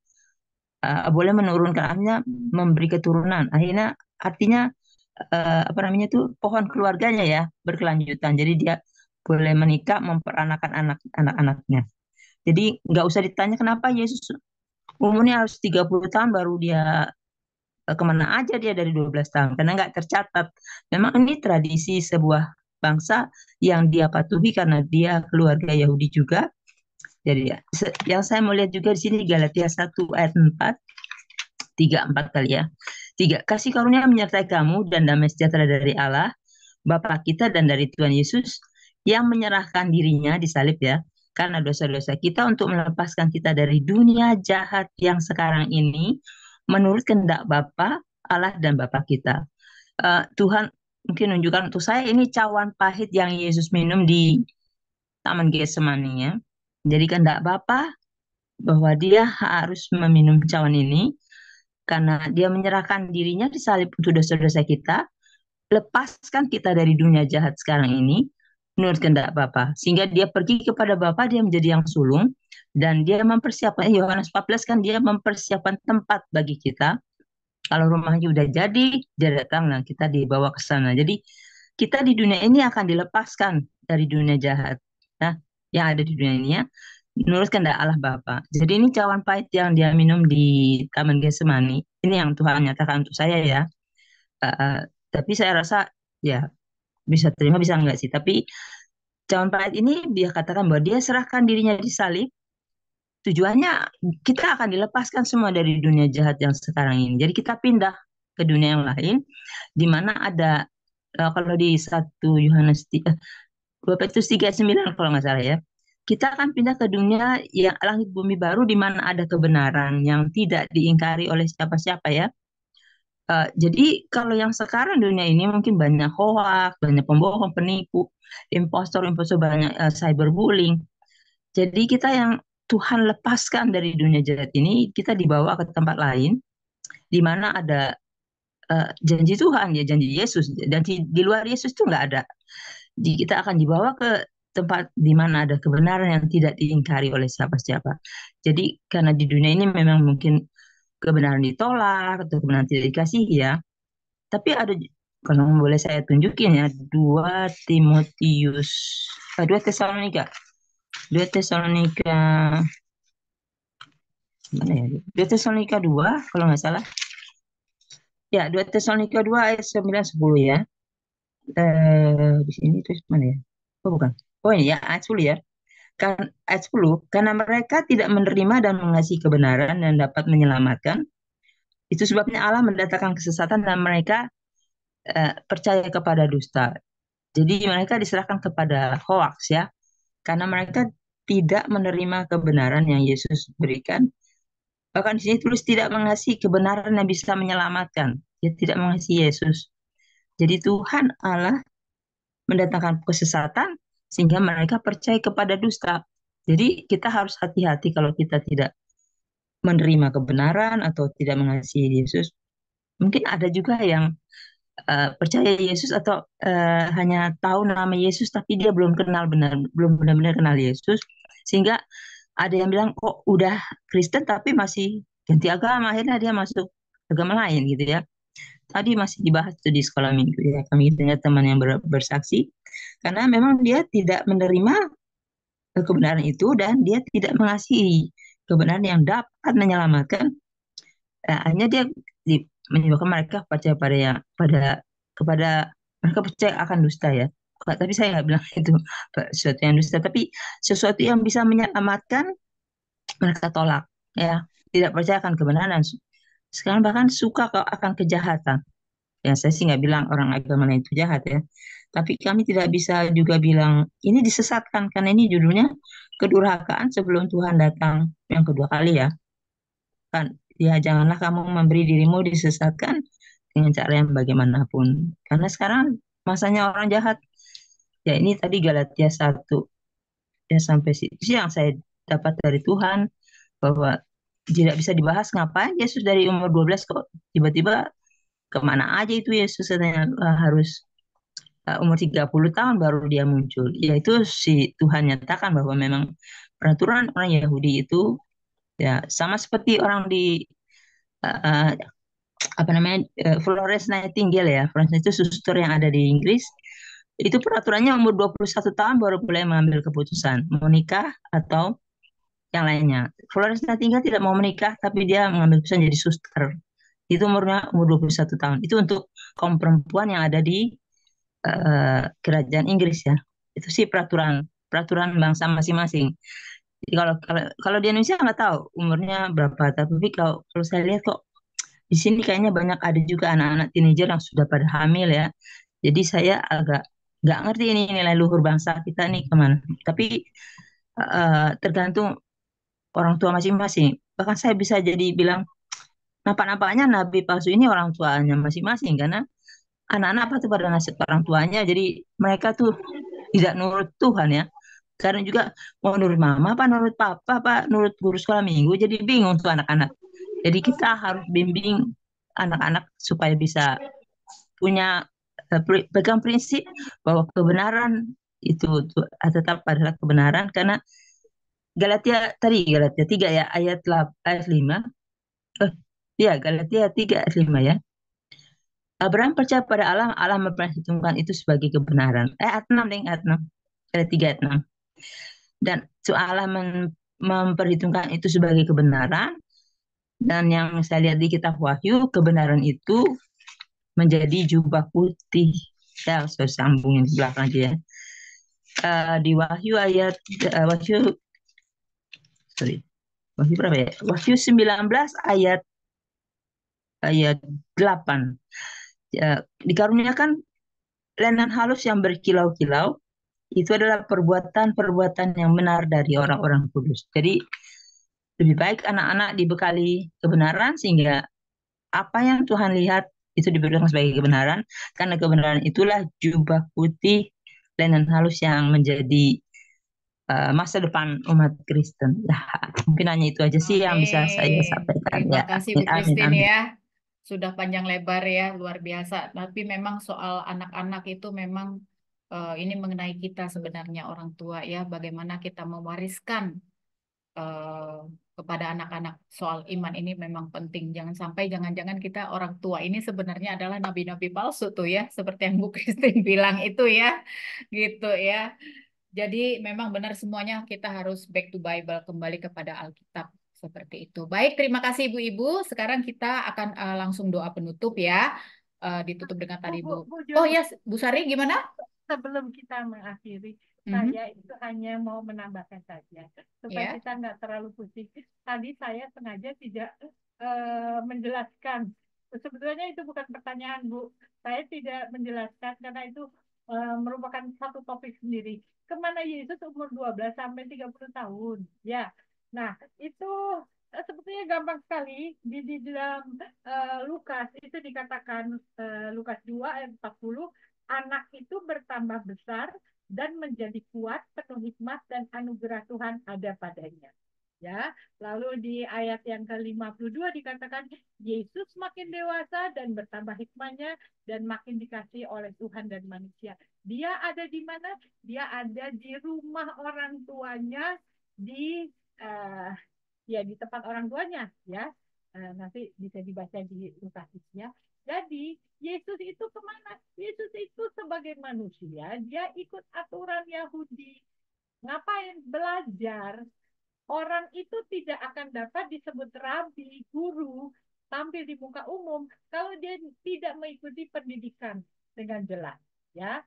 boleh menurunkan, akhirnya memberi keturunan. Akhirnya artinya pohon keluarganya ya berkelanjutan. Jadi dia boleh menikah, memperanakan anak-anaknya. Jadi nggak usah ditanya kenapa Yesus umurnya harus 30 tahun baru dia kemana aja dia dari 12 tahun, karena nggak tercatat. Memang ini tradisi sebuah bangsa yang dia patuhi karena dia keluarga Yahudi juga. Jadi yang saya mau lihat juga di sini Galatia 1 ayat 4, 3-4 kali ya. 3, kasih karunia menyertai kamu dan damai sejahtera dari Allah, Bapa kita dan dari Tuhan Yesus yang menyerahkan dirinya di salib ya, karena dosa-dosa kita untuk melepaskan kita dari dunia jahat yang sekarang ini menurut kehendak Bapa Allah dan Bapa kita. Tuhan mungkin menunjukkan untuk saya ini cawan pahit yang Yesus minum di Taman Getsemani ya. Jadi kehendak Bapa bahwa dia harus meminum cawan ini karena dia menyerahkan dirinya di salib untuk dosa-dosa kita, lepaskan kita dari dunia jahat sekarang ini menurut kehendak Bapa. Sehingga dia pergi kepada Bapa, dia menjadi yang sulung dan dia mempersiapkan, Yohanes 14 kan dia mempersiapkan tempat bagi kita. Kalau rumahnya udah jadi, dia datang, nah kita dibawa ke sana. Jadi kita di dunia ini akan dilepaskan dari dunia jahat. Nah, yang ada di dunia ini ya, menurut kehendak Allah Bapa. Jadi ini cawan pahit yang dia minum di Taman Getsemani. Ini yang Tuhan nyatakan untuk saya ya. Tapi saya rasa ya bisa terima, bisa enggak sih. Tapi cawan pahit ini dia katakan bahwa dia serahkan dirinya di salib. Tujuannya kita akan dilepaskan semua dari dunia jahat yang sekarang ini. Jadi kita pindah ke dunia yang lain, di mana ada kalau di 1 Yohanes 3:9 kalau nggak salah ya, kita akan pindah ke dunia yang langit bumi baru, di mana ada kebenaran yang tidak diingkari oleh siapa-siapa ya. Jadi kalau yang sekarang dunia ini mungkin banyak hoax, banyak pembohong, penipu, impostor, banyak cyberbullying. Jadi kita yang Tuhan lepaskan dari dunia jahat ini, kita dibawa ke tempat lain, di mana ada janji Tuhan ya, janji Yesus. Dan di luar Yesus itu nggak ada. Jadi kita akan dibawa ke tempat di mana ada kebenaran yang tidak diingkari oleh siapa-siapa. Jadi karena di dunia ini memang mungkin kebenaran ditolak atau kebenaran tidak dikasihi ya. Tapi ada, kalau boleh saya tunjukin ya, 2 Tesalonika. 2 Tesalonika, mana ya? 2 Tesalonika 2 kalau nggak salah. Ya, 2 Tesalonika 2 ayat 9-10 ya. Di sini terus mana ya? Oh bukan. Oh ini ya, ayat 10 ya. Kan ayat 10, karena mereka tidak menerima dan mengasihi kebenaran dan dapat menyelamatkan. Itu sebabnya Allah mendatangkan kesesatan dan mereka percaya kepada dusta. Jadi mereka diserahkan kepada hoax ya. Karena mereka tidak menerima kebenaran yang Yesus berikan. Bahkan di sini tulis tidak mengasihi kebenaran yang bisa menyelamatkan. Dia tidak mengasihi Yesus. Jadi Tuhan Allah mendatangkan kesesatan sehingga mereka percaya kepada dusta. Jadi kita harus hati-hati kalau kita tidak menerima kebenaran atau tidak mengasihi Yesus. Mungkin ada juga yang percaya Yesus atau hanya tahu nama Yesus tapi dia belum benar-benar kenal Yesus, sehingga ada yang bilang kok udah Kristen tapi masih ganti agama, akhirnya dia masuk agama lain gitu ya. Tadi masih dibahas tuh di sekolah minggu ya, kami dengar teman yang bersaksi karena memang dia tidak menerima kebenaran itu dan dia tidak mengasihi kebenaran yang dapat menyelamatkan. Hanya dia menyebabkan mereka percaya kepada mereka percaya akan dusta ya. Tapi saya nggak bilang itu sesuatu yang dusta, tapi sesuatu yang bisa menyelamatkan mereka tolak ya, tidak percaya akan kebenaran. Sekarang bahkan suka akan kejahatan. Ya saya sih nggak bilang orang agama lain itu jahat ya, tapi kami tidak bisa juga bilang ini disesatkan karena ini judulnya kedurhakaan sebelum Tuhan datang yang kedua kali ya. Kan ya janganlah kamu memberi dirimu disesatkan dengan cara yang bagaimanapun. Karena sekarang masanya orang jahat. Ya ini tadi Galatia 1 ya, sampai situ yang saya dapat dari Tuhan, bahwa tidak bisa dibahas ngapain Yesus dari umur 12 kok tiba-tiba kemana aja itu Yesus, katanya harus umur 30 tahun baru dia muncul. Yaitu si Tuhan nyatakan bahwa memang peraturan orang Yahudi itu ya sama seperti orang di Florence Nightingale ya. Florence itu suster yang ada di Inggris. Itu peraturannya umur 21 tahun baru boleh mengambil keputusan mau nikah atau yang lainnya. Florence Nightingale tidak mau menikah tapi dia mengambil keputusan jadi suster. Itu umurnya umur 21 tahun. Itu untuk kaum perempuan yang ada di kerajaan Inggris ya. Itu sih peraturan bangsa masing-masing. Jadi kalau di Indonesia nggak tahu umurnya berapa, tapi kalau saya lihat kok di sini kayaknya banyak ada juga anak-anak teenager yang sudah pada hamil ya. Jadi saya agak nggak ngerti ini nilai luhur bangsa kita nih kemana. Tapi tergantung orang tua masing-masing. Bahkan saya bisa jadi bilang nampak-nampaknya nabi palsu ini orang tuanya masing-masing, karena anak-anak apa tuh pada nasihat orang tuanya, jadi mereka tuh tidak nurut Tuhan ya. Karena juga mau nurut mama apa nurut papa apa nurut guru sekolah minggu, jadi bingung tuh anak-anak. Jadi kita harus bimbing anak-anak supaya bisa punya pegang prinsip bahwa kebenaran itu tetap adalah kebenaran. Karena Galatia 3 ya ayat 5. Ya, Galatia 3 ayat 5 ya. Abraham percaya pada Allah, Allah memperhitungkan itu sebagai kebenaran. Ayat 6, ayat 6. Ayat 3 ayat 6. Dan Allah memperhitungkan itu sebagai kebenaran. Dan yang saya lihat di kitab Wahyu, kebenaran itu menjadi jubah putih. Ya, saya sambungin di belakang aja ya. Di Wahyu Wahyu berapa ya? Wahyu 19 ayat 8. Ya, dikaruniakan lenan halus yang berkilau-kilau, itu adalah perbuatan-perbuatan yang benar dari orang-orang kudus. Jadi lebih baik anak-anak dibekali kebenaran sehingga apa yang Tuhan lihat itu diberikan sebagai kebenaran, karena kebenaran itulah jubah putih lenan halus yang menjadi masa depan umat Kristen. Nah, mungkin hanya itu aja sih yang bisa saya sampaikan. Terima Ya, kasih Bu Christine amin. ya. Sudah panjang lebar ya, luar biasa. Tapi memang soal anak-anak itu memang ini mengenai kita sebenarnya orang tua ya, bagaimana kita mewariskan eh, kepada anak-anak soal iman ini memang penting. Jangan sampai jangan-jangan kita orang tua ini sebenarnya adalah nabi-nabi palsu tuh ya, seperti yang Bu Christine bilang itu ya, gitu ya. Jadi memang benar semuanya kita harus back to Bible, kembali kepada Alkitab seperti itu. Baik, terima kasih Ibu-ibu. Sekarang kita akan langsung doa penutup ya. Ditutup dengan tadi Bu. Bu Oh Juni, ya, Bu Sari gimana? sebelum kita mengakhiri, Mhm. saya itu hanya mau menambahkan saja supaya Ya. kita nggak terlalu pusing. Tadi saya sengaja tidak menjelaskan. Sebetulnya itu bukan pertanyaan, Bu. Saya tidak menjelaskan karena itu merupakan satu topik sendiri. Kemana Yesus umur 12 sampai 30 tahun? Ya. Nah, itu sebetulnya gampang sekali di dalam Lukas itu dikatakan Lukas 2 ayat 40, anak itu bertambah besar dan menjadi kuat, penuh hikmat dan anugerah Tuhan ada padanya. Ya, lalu di ayat yang ke-52 dikatakan Yesus makin dewasa dan bertambah hikmahnya dan makin dikasih oleh Tuhan dan manusia. Dia ada di mana? Dia ada di rumah orang tuanya di uh, ya di tempat orang tuanya ya. Nanti bisa dibaca di Lukasnya. Jadi Yesus itu kemana? Yesus itu sebagai manusia dia ikut aturan Yahudi. Ngapain? Belajar. Orang itu tidak akan dapat disebut rabi, guru, tampil di muka umum kalau dia tidak mengikuti pendidikan dengan jelas. Ya,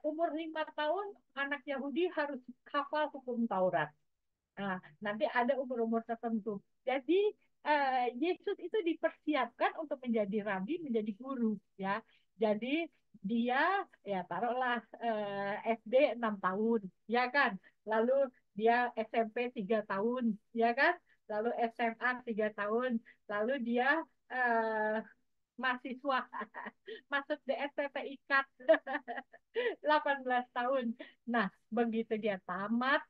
umur 5 tahun anak Yahudi harus hafal hukum Taurat. Nah, nanti ada umur-umur tertentu. Jadi Yesus itu dipersiapkan untuk menjadi rabi, menjadi guru, ya. Jadi dia ya taruhlah SD 6 tahun, ya kan. Lalu dia SMP 3 tahun, ya kan. Lalu SMA 3 tahun, lalu dia mahasiswa masuk di STT IKAT 18 tahun. Nah, begitu dia tamat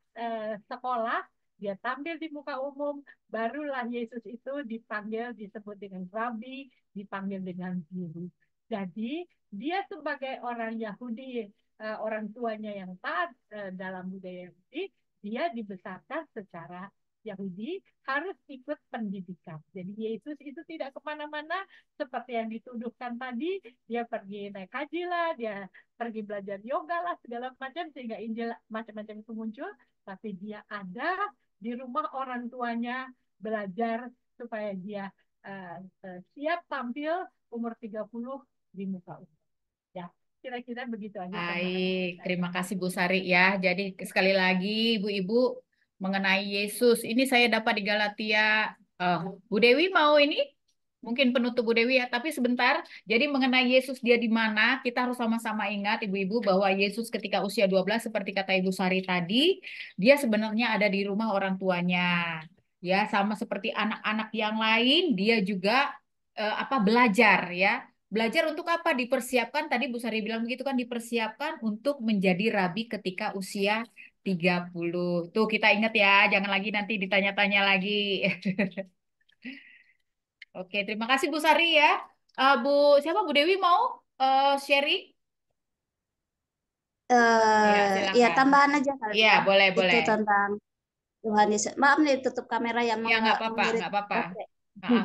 sekolah, dia tampil di muka umum, barulah Yesus itu dipanggil, disebut dengan rabi, dipanggil dengan guru. Jadi, dia sebagai orang Yahudi, orang tuanya yang taat dalam budaya Yahudi, dia dibesarkan secara Yahudi, harus ikut pendidikan. Jadi Yesus itu tidak kemana-mana seperti yang dituduhkan tadi, dia pergi naik haji lah, dia pergi belajar yoga lah, segala macam, sehingga Injil macam-macam itu muncul, tapi dia ada di rumah orang tuanya belajar supaya dia siap tampil umur 30 di muka umum. Ya, kira-kira begitu aja tambahan. Baik, terima kasih Bu Sari ya. Jadi sekali lagi Ibu-ibu mengenai Yesus, ini saya dapat di Galatia. Bu Dewi mau ini? Mungkin penutup Bu Dewi ya, tapi sebentar. Jadi mengenai Yesus dia di mana, kita harus sama-sama ingat Ibu-ibu bahwa Yesus ketika usia 12 seperti kata Ibu Sari tadi, dia sebenarnya ada di rumah orang tuanya. Ya, sama seperti anak-anak yang lain, dia juga belajar ya. Belajar untuk apa? Dipersiapkan, tadi Bu Sari bilang begitu kan, dipersiapkan untuk menjadi rabi ketika usia 30. Tuh kita ingat ya, jangan lagi nanti ditanya-tanya lagi. Oke, terima kasih Bu Sari ya. Siapa Bu Dewi mau sharing? Ya, Ya, silakan. tambahan aja kali Iya, ya. boleh, Itu boleh. tentang Tuhan Yesus. Maaf nih, tutup kamera ya, Ya, mau nggak apa-apa, ngerit nggak apa-apa. baterai.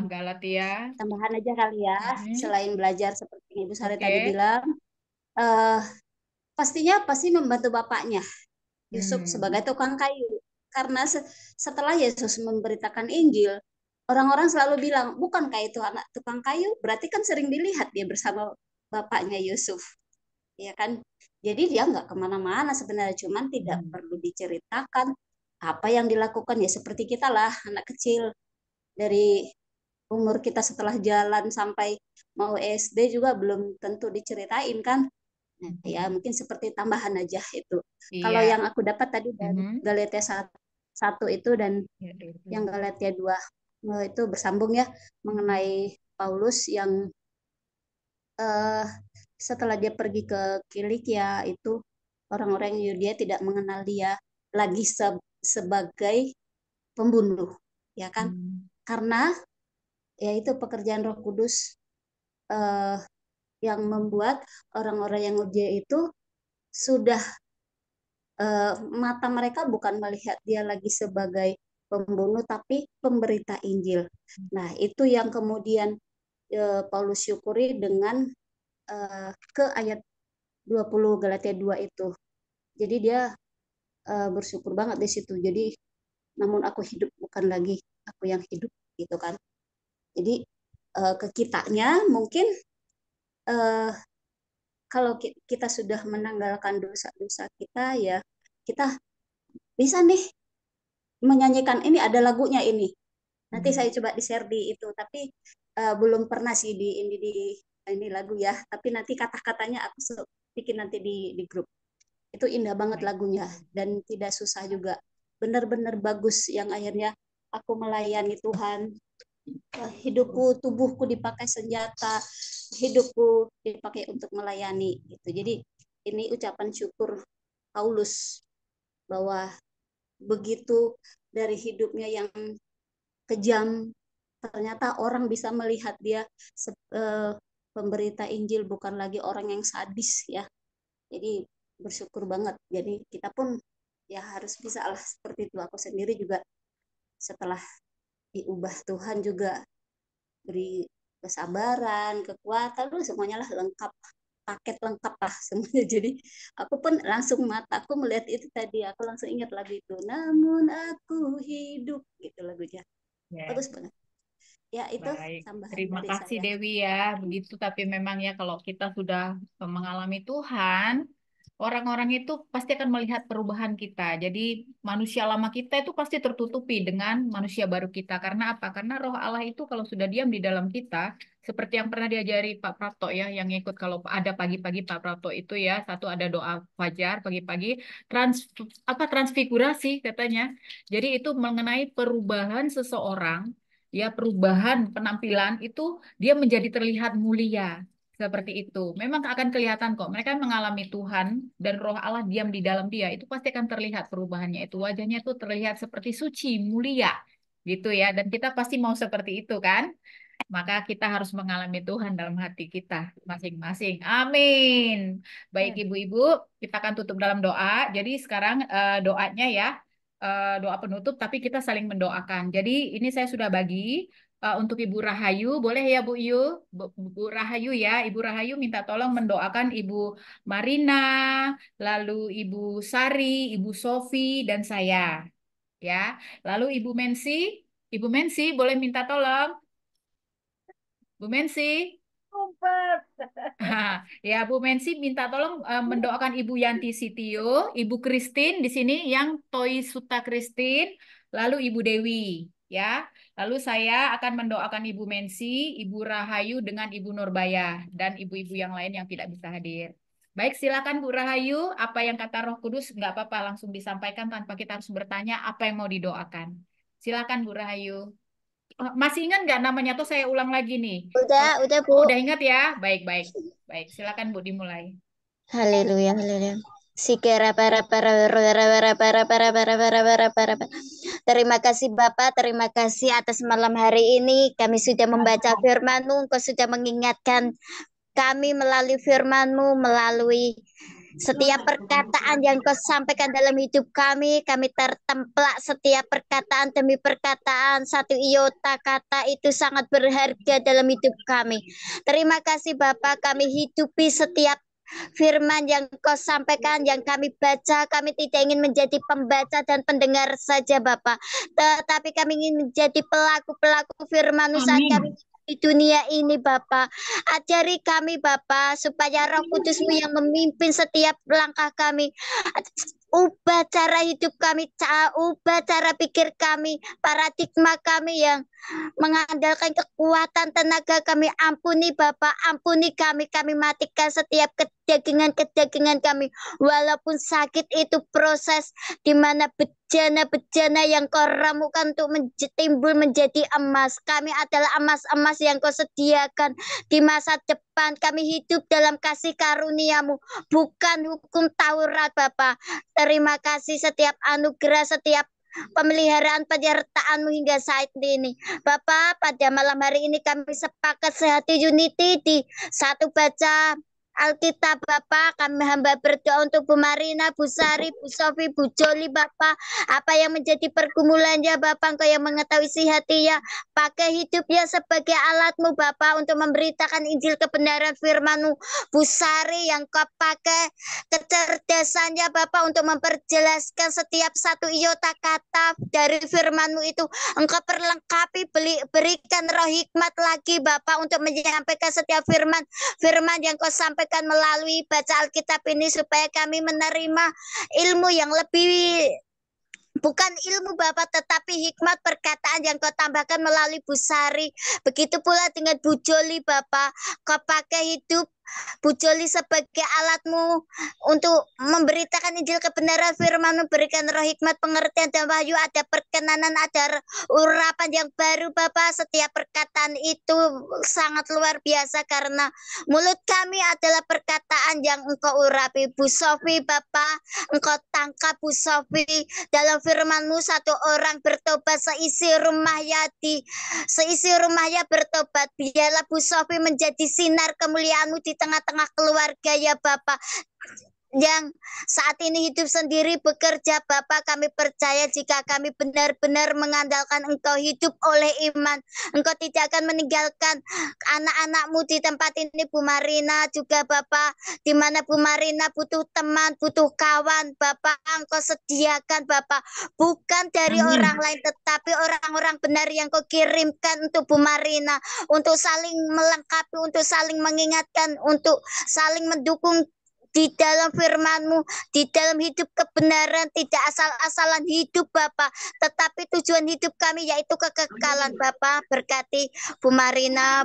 Galatia. Tambahan aja kali ya, Mm-mm. selain belajar seperti Ibu Sari Oke. tadi bilang, eh pastinya pasti membantu bapaknya, Yusuf sebagai tukang kayu. Karena setelah Yesus memberitakan Injil, orang-orang selalu bilang, bukankah itu anak tukang kayu? Berarti kan sering dilihat dia bersama bapaknya Yusuf. Ya kan? Jadi dia nggak kemana-mana sebenarnya, cuman tidak perlu diceritakan apa yang dilakukan. Ya seperti kita lah, anak kecil. Dari umur kita setelah jalan sampai mau SD juga belum tentu diceritain kan. Nah, ya mungkin seperti tambahan aja itu. Kalau Iya. yang aku dapat tadi dari Galatia 1 itu dan yang Galatia 2 itu bersambung ya, mengenai Paulus yang setelah dia pergi ke Kilikia itu orang-orang Yudea tidak mengenal dia lagi sebagai pembunuh, ya kan? Karena ya itu pekerjaan Roh Kudus yang membuat orang-orang yang Yudea itu sudah mata mereka bukan melihat dia lagi sebagai pembunuh, tapi pemberita Injil. Nah, itu yang kemudian Paulus syukuri dengan ke ayat 20 Galatia 2 itu. Jadi dia bersyukur banget di situ. Jadi, namun aku hidup, bukan lagi aku yang hidup, gitu kan. Jadi ke kitanya mungkin kalau kita sudah menanggalkan dosa-dosa kita, ya kita bisa nih menyanyikan, ini ada lagunya ini. Nanti saya coba di-share di itu, tapi belum pernah sih di ini lagu ya. Tapi nanti kata-katanya aku bikin nanti di grup. Itu indah banget lagunya dan tidak susah juga. Benar-benar bagus yang akhirnya aku melayani Tuhan. Hidupku, tubuhku dipakai senjata, hidupku dipakai untuk melayani gitu. Jadi ini ucapan syukur Paulus bahwa begitu dari hidupnya yang kejam, ternyata orang bisa melihat dia pemberita Injil, bukan lagi orang yang sadis ya. Jadi bersyukur banget. Jadi kita pun ya harus bisa lah seperti itu. Aku sendiri juga setelah diubah Tuhan juga beri kesabaran, kekuatan, semuanya lah lengkap, paket lengkap lah semuanya. Jadi aku pun langsung mataku melihat itu tadi, aku langsung ingat lagu itu, namun aku hidup, gitu lagunya. Bagus banget. Ya itu tambahan Terima dari kasih saya. Dewi ya. Begitu, tapi memang ya kalau kita sudah mengalami Tuhan, orang-orang itu pasti akan melihat perubahan kita. Jadi manusia lama kita itu pasti tertutupi dengan manusia baru kita. Karena apa? Karena Roh Allah itu kalau sudah diam di dalam kita, seperti yang pernah diajari Pak Prapto ya, yang ikut kalau ada pagi-pagi Pak Prapto itu ya, satu ada doa fajar pagi-pagi, transfigurasi katanya. Jadi itu mengenai perubahan seseorang, ya perubahan penampilan itu dia menjadi terlihat mulia. Seperti itu. Memang akan kelihatan kok. Mereka mengalami Tuhan dan Roh Allah diam di dalam dia. Itu pasti akan terlihat perubahannya itu. Wajahnya itu terlihat seperti suci, mulia. Gitu ya. Dan kita pasti mau seperti itu kan. Maka kita harus mengalami Tuhan dalam hati kita masing-masing. Amin. Baik ibu-ibu, kita akan tutup dalam doa. Jadi sekarang doanya ya. Doa penutup, tapi kita saling mendoakan. Jadi ini saya sudah bagi. Untuk Ibu Rahayu, boleh ya Bu Yu? Bu Rahayu ya, Ibu Rahayu minta tolong mendoakan Ibu Marina, lalu Ibu Sari, Ibu Sofi, dan saya. Ya, lalu Ibu Mensi boleh minta tolong? Bu Mensi? Ya, Bu Mensi minta tolong mendoakan Ibu Yanti Sitio, Ibu Christine di sini yang Toy Suta Christine, lalu Ibu Dewi, ya. Lalu saya akan mendoakan Ibu Mensi, Ibu Rahayu dengan Ibu Nurbaya dan ibu-ibu yang lain yang tidak bisa hadir. Baik, silakan Bu Rahayu, apa yang kata Roh Kudus nggak apa-apa langsung disampaikan tanpa kita harus bertanya apa yang mau didoakan. Silakan Bu Rahayu. Masih ingat nggak namanya tuh saya ulang lagi nih. Udah Bu. Oh, udah ingat ya? Baik, baik. Baik, silakan Bu dimulai. Haleluya, haleluya. Sikera para para para para para para para para para. Terima kasih Bapak, terima kasih atas malam hari ini kami sudah membaca firman-Mu, Engkau sudah mengingatkan kami melalui firman-Mu, melalui setiap perkataan yang Kau sampaikan dalam hidup kami tertemplak setiap perkataan demi perkataan, satu iota kata itu sangat berharga dalam hidup kami. Terima kasih Bapak, kami hidupi setiap firman yang Kau sampaikan, yang kami baca. Kami tidak ingin menjadi pembaca dan pendengar saja Bapak, tetapi kami ingin menjadi pelaku-pelaku firman-Mu saat kami di dunia ini Bapak. Ajari kami Bapak, supaya Roh Kudus-Mu yang memimpin setiap langkah kami. Ubah cara hidup kami, ubah cara pikir kami, paradigma kami yang mengandalkan kekuatan tenaga kami. Ampuni Bapak, ampuni kami matikan setiap kedagingan kami. Walaupun sakit itu proses di mana bejana-bejana yang Kau ramukan untuk timbul menjadi emas. Kami adalah emas-emas yang Kau sediakan di masa depan. Kami hidup dalam kasih karunia-Mu, bukan hukum Taurat Bapak. Terima kasih setiap anugerah, setiap pemeliharaan penyertaan-Mu hingga saat ini. Bapak, pada malam hari ini kami sepakat sehati unity di satu baca Alkitab Bapak, kami hamba berdoa untuk Bu Marina, Bu Sari, Bu Sofi, Bu Joli Bapak. Apa yang menjadi pergumulannya Bapak, Engkau yang mengetahui isi hatinya. Pakai hidupnya sebagai alatmu Bapak untuk memberitakan Injil kebenaran firman-Mu. Bu Sari yang Kau pakai kecerdasannya Bapak untuk memperjelaskan setiap satu iota kata dari firman-Mu itu. Engkau perlengkapi, berikan roh hikmat lagi Bapak untuk menyampaikan setiap firman yang Kau sampaikan melalui baca Alkitab ini, supaya kami menerima ilmu yang lebih, bukan ilmu Bapak, tetapi hikmat perkataan yang Kau tambahkan melalui Bu Sari. Begitu pula dengan Bu Joli Bapak, Kau pakai hidup Bu Joli sebagai alatmu untuk memberitakan Injil kebenaran firman-Mu, berikan roh hikmat, pengertian dan wahyu, ada perkenanan, ada urapan yang baru Bapak. Setiap perkataan itu sangat luar biasa karena mulut kami adalah perkataan yang Engkau urapi. Bu Sofi Bapak, Engkau tangkap Bu Sofi dalam firman-Mu, satu orang bertobat seisi rumahnya bertobat. Biarlah Bu Sofi menjadi sinar kemuliaan-Mu di tengah-tengah keluarga ya Bapak, yang saat ini hidup sendiri bekerja Bapak. Kami percaya jika kami benar-benar mengandalkan Engkau, hidup oleh iman, Engkau tidak akan meninggalkan anak-anak-Mu di tempat ini. Bu Marina juga Bapak, di mana Bu Marina butuh teman, butuh kawan Bapak, Engkau sediakan Bapak, bukan dari orang lain tetapi orang-orang benar yang Kau kirimkan untuk Bu Marina, untuk saling melengkapi, untuk saling mengingatkan, untuk saling mendukung di dalam firman-Mu, di dalam hidup kebenaran, tidak asal-asalan hidup Bapak, tetapi tujuan hidup kami yaitu kekekalan Bapak. Berkati Bu Marina,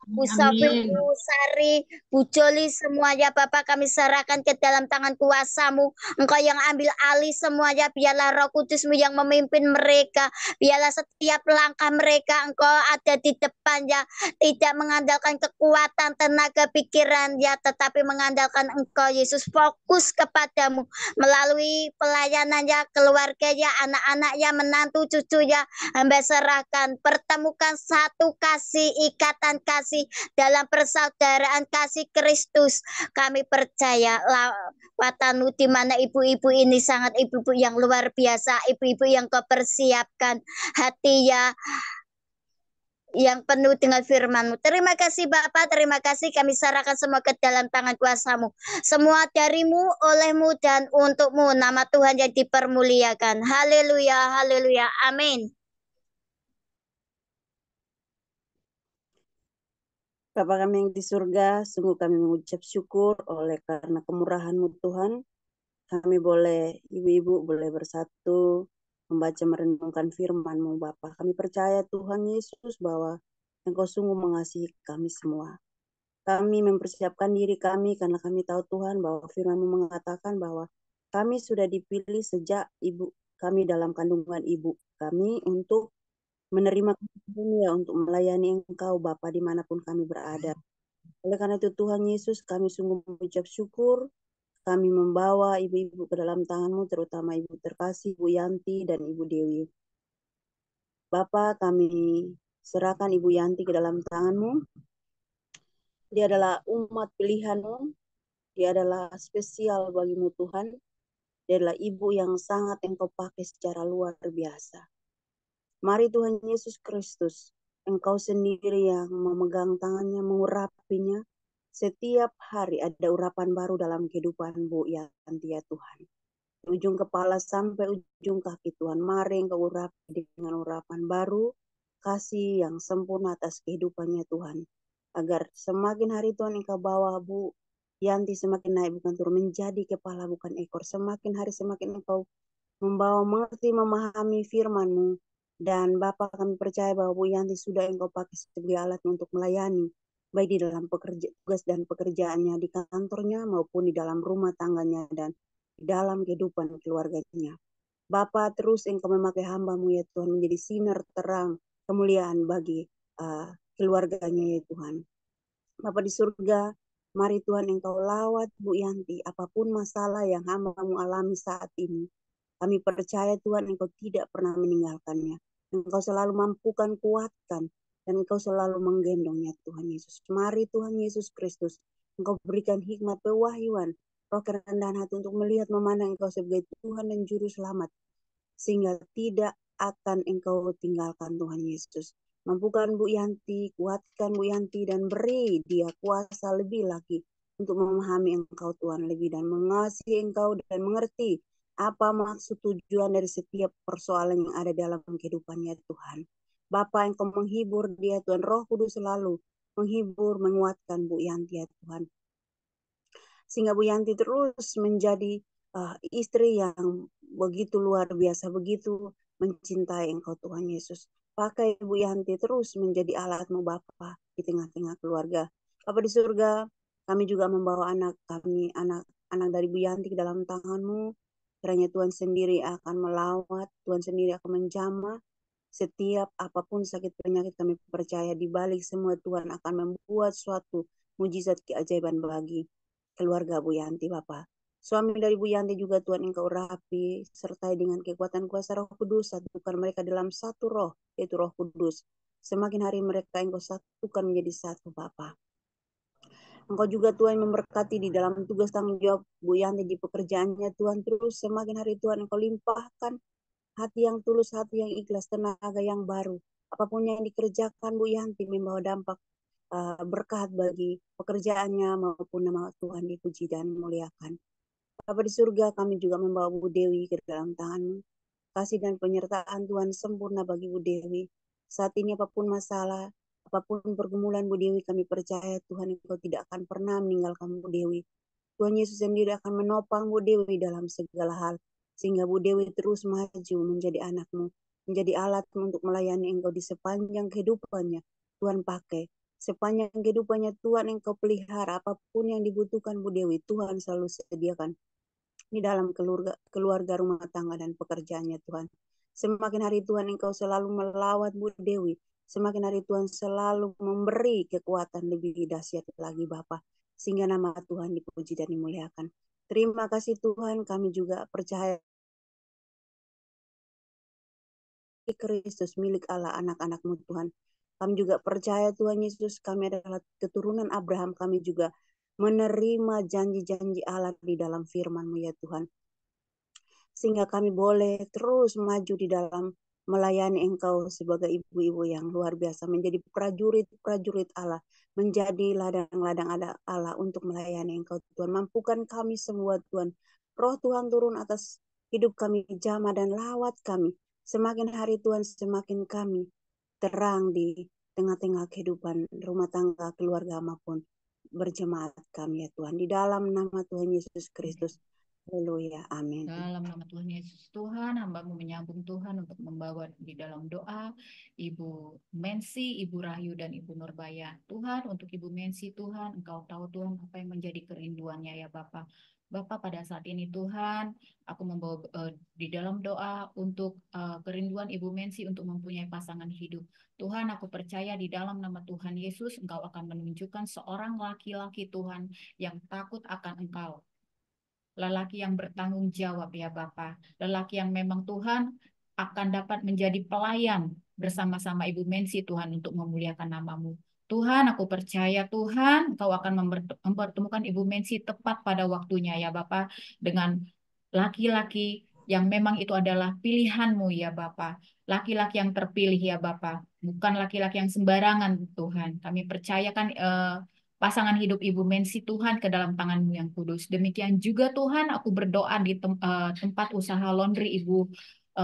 Bu Sofi, Bu Sari, Bu Joli, semuanya Bapak kami serahkan ke dalam tangan kuasa-Mu. Engkau yang ambil alih semuanya, biarlah Roh Kudus-Mu yang memimpin mereka, biarlah setiap langkah mereka Engkau ada di depannya, tidak mengandalkan kekuatan, tenaga, pikiran ya, tetapi mengandalkan Engkau Yesus, fokus kepadamu melalui pelayanannya, keluarganya, anak-anaknya, menantu, cucunya, hamba serahkan. Pertemukan satu kasih, ikatan kasih dalam persaudaraan kasih Kristus. Kami percaya lawatan-Mu di mana ibu-ibu ini sangat ibu-ibu yang luar biasa, ibu-ibu yang Kau persiapkan hatinya yang penuh dengan firman-Mu. Terima kasih Bapak, terima kasih, kami serahkan semua ke dalam tangan kuasa-Mu. Semua dari-Mu, oleh-Mu, dan untuk-Mu. Nama Tuhan yang dipermuliakan. Haleluya, haleluya, amin. Bapa kami yang di surga, sungguh kami mengucap syukur oleh karena kemurahan-Mu Tuhan. Kami boleh, ibu-ibu boleh bersatu, membaca merenungkan firman-Mu Bapa. Kami percaya Tuhan Yesus bahwa Engkau sungguh mengasihi kami semua. Kami mempersiapkan diri kami karena kami tahu Tuhan bahwa firman-Mu mengatakan bahwa kami sudah dipilih sejak ibu kami dalam kandungan ibu kami untuk menerima dunia, untuk melayani Engkau Bapa dimanapun kami berada. Oleh karena itu Tuhan Yesus, kami sungguh mengucap syukur. Kami membawa ibu-ibu ke dalam tangan-Mu, terutama ibu terkasih, Bu Yanti dan Ibu Dewi. Bapa, kami serahkan Ibu Yanti ke dalam tangan-Mu. Dia adalah umat pilihan-Mu. Dia adalah spesial bagi-Mu Tuhan. Dia adalah ibu yang sangat Engkau pakai secara luar biasa. Mari Tuhan Yesus Kristus, Engkau sendiri yang memegang tangannya, mengurapinya. Setiap hari ada urapan baru dalam kehidupan Bu Yanti ya Tuhan. Ujung kepala sampai ujung kaki Tuhan, mari Engkau urapi dengan urapan baru, kasih yang sempurna atas kehidupannya Tuhan. Agar semakin hari Tuhan Engkau bawa Bu Yanti semakin naik bukan turun, menjadi kepala bukan ekor. Semakin hari semakin Engkau membawa mengerti, memahami firman-Mu. Dan Bapak, kami percaya bahwa Bu Yanti sudah Engkau pakai sebagai alat untuk melayani, baik di dalam tugas dan pekerjaannya di kantornya maupun di dalam rumah tangganya dan di dalam kehidupan keluarganya. Bapak, terus Engkau memakai hamba-Mu ya Tuhan menjadi sinar terang kemuliaan bagi keluarganya ya Tuhan. Bapak di surga, mari Tuhan Engkau lawat Bu Yanti, apapun masalah yang hamba-Mu alami saat ini. Kami percaya Tuhan Engkau tidak pernah meninggalkannya. Engkau selalu mampukan, kuatkan, dan Engkau selalu menggendongnya Tuhan Yesus. Mari Tuhan Yesus Kristus, Engkau berikan hikmat pewahyuan, roh kerendahan hati untuk melihat memandang Engkau sebagai Tuhan dan Juru Selamat, sehingga tidak akan Engkau tinggalkan Tuhan Yesus. Mampukan Bu Yanti, kuatkan Bu Yanti, dan beri dia kuasa lebih lagi untuk memahami Engkau Tuhan lebih dan mengasihi Engkau dan mengerti apa maksud tujuan dari setiap persoalan yang ada dalam kehidupannya Tuhan. Bapa, Engkau menghibur dia Tuhan, Roh Kudus selalu menghibur, menguatkan Bu Yanti ya Tuhan. Sehingga Bu Yanti terus menjadi istri yang begitu luar biasa, begitu mencintai Engkau Tuhan Yesus. Pakai Bu Yanti terus menjadi alat-Mu Bapa di tengah-tengah keluarga. Bapa di surga, kami juga membawa anak kami, anak-anak dari Bu Yanti ke dalam tangan-Mu. Kiranya Tuhan sendiri akan melawat, Tuhan sendiri akan menjamah setiap apapun sakit penyakit. Kami percaya di balik semua Tuhan akan membuat suatu mujizat keajaiban bagi keluarga Bu Yanti Bapak. Suami dari Bu Yanti juga Tuhan Engkau rapi, sertai dengan kekuatan kuasa Roh Kudus, satukan mereka dalam satu roh, yaitu Roh Kudus. Semakin hari mereka Engkau satukan menjadi satu Bapa. Engkau juga Tuhan memberkati di dalam tugas tanggung jawab Bu Yanti di pekerjaannya Tuhan. Terus semakin hari Tuhan Engkau limpahkan hati yang tulus, hati yang ikhlas, tenaga yang baru. Apapun yang dikerjakan Bu Yanti membawa dampak berkat bagi pekerjaannya maupun nama Tuhan dipuji dan muliakan. Bapa di surga, kami juga membawa Bu Dewi ke dalam tangan-Mu. Kasih dan penyertaan Tuhan sempurna bagi Bu Dewi. Saat ini apapun masalah, apapun pergumulan Bu Dewi, kami percaya Tuhan Engkau tidak akan pernah meninggalkan Bu Dewi. Tuhan Yesus sendiri akan menopang Bu Dewi dalam segala hal. Sehingga Bu Dewi terus maju menjadi anak-Mu, menjadi alat-Mu untuk melayani Engkau di sepanjang kehidupannya. Tuhan pakai. Sepanjang kehidupannya Tuhan Engkau pelihara, apapun yang dibutuhkan Bu Dewi, Tuhan selalu sediakan di dalam keluarga rumah tangga dan pekerjaannya Tuhan. Semakin hari Tuhan Engkau selalu melawat Bu Dewi, semakin hari Tuhan selalu memberi kekuatan lebih dahsyat lagi Bapa, sehingga nama Tuhan dipuji dan dimuliakan. Terima kasih Tuhan, kami juga percaya Kristus milik Allah, anak-anak-Mu Tuhan. Kami juga percaya Tuhan Yesus, kami adalah keturunan Abraham, kami juga menerima janji-janji Allah di dalam firman-Mu ya Tuhan. Sehingga kami boleh terus maju di dalam melayani Engkau sebagai ibu-ibu yang luar biasa, menjadi prajurit-prajurit Allah, menjadi ladang-ladang Allah untuk melayani Engkau Tuhan. Mampukan kami semua Tuhan. Roh Tuhan turun atas hidup kami, jamah dan lawat kami. Semakin hari Tuhan, semakin kami terang di tengah-tengah kehidupan rumah tangga, keluarga maupun berjemaat kami ya Tuhan. Di dalam nama Tuhan Yesus Kristus. Haleluya, amin. Dalam nama Tuhan Yesus, Tuhan, hamba-Mu menyambung Tuhan untuk membawa di dalam doa Ibu Mensi, Ibu Rahyu, dan Ibu Nurbaya. Tuhan, untuk Ibu Mensi, Tuhan, Engkau tahu Tuhan apa yang menjadi kerinduannya ya Bapak. Bapak, pada saat ini Tuhan, aku membawa di dalam doa untuk kerinduan Ibu Mensi untuk mempunyai pasangan hidup. Tuhan, aku percaya di dalam nama Tuhan Yesus, Engkau akan menunjukkan seorang laki-laki Tuhan yang takut akan Engkau. Lelaki yang bertanggung jawab ya Bapak. Lelaki yang memang Tuhan akan dapat menjadi pelayan bersama-sama Ibu Mensi Tuhan untuk memuliakan nama-Mu. Tuhan, aku percaya Tuhan, Engkau akan mempertemukan Ibu Mensi tepat pada waktunya ya Bapak, dengan laki-laki yang memang itu adalah pilihan-Mu ya Bapak. Laki-laki yang terpilih ya Bapak, bukan laki-laki yang sembarangan Tuhan. Kami percayakan pasangan hidup Ibu Mensi Tuhan ke dalam tangan-Mu yang kudus. Demikian juga Tuhan, aku berdoa di tempat usaha laundry Ibu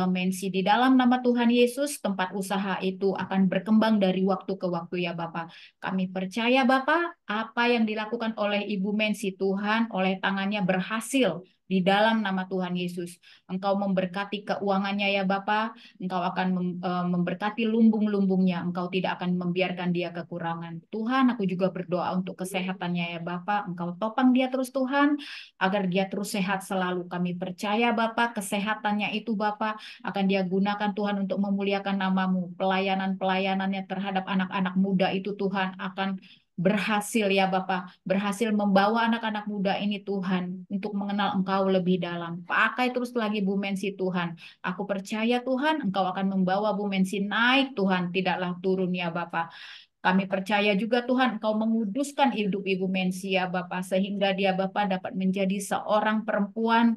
Mensi. Di dalam nama Tuhan Yesus, tempat usaha itu akan berkembang dari waktu ke waktu ya Bapak. Kami percaya Bapak, apa yang dilakukan oleh Ibu Mensi Tuhan, oleh tangannya berhasil di dalam nama Tuhan Yesus. Engkau memberkati keuangannya ya Bapak, Engkau akan memberkati lumbung-lumbungnya, Engkau tidak akan membiarkan dia kekurangan. Tuhan, aku juga berdoa untuk kesehatannya ya Bapak, Engkau topang dia terus Tuhan, agar dia terus sehat selalu. Kami percaya Bapak, kesehatannya itu Bapak akan dia gunakan Tuhan untuk memuliakan nama-Mu. Pelayanan-pelayanannya terhadap anak-anak muda itu Tuhan akan berhasil ya Bapak, berhasil membawa anak-anak muda ini Tuhan untuk mengenal Engkau lebih dalam. Pakai terus lagi Bu Mensi Tuhan. Aku percaya Tuhan Engkau akan membawa Bu Mensi naik Tuhan, tidaklah turun ya Bapak. Kami percaya juga Tuhan Engkau menguduskan hidup Ibu Mensi ya Bapak, sehingga dia Bapak dapat menjadi seorang perempuan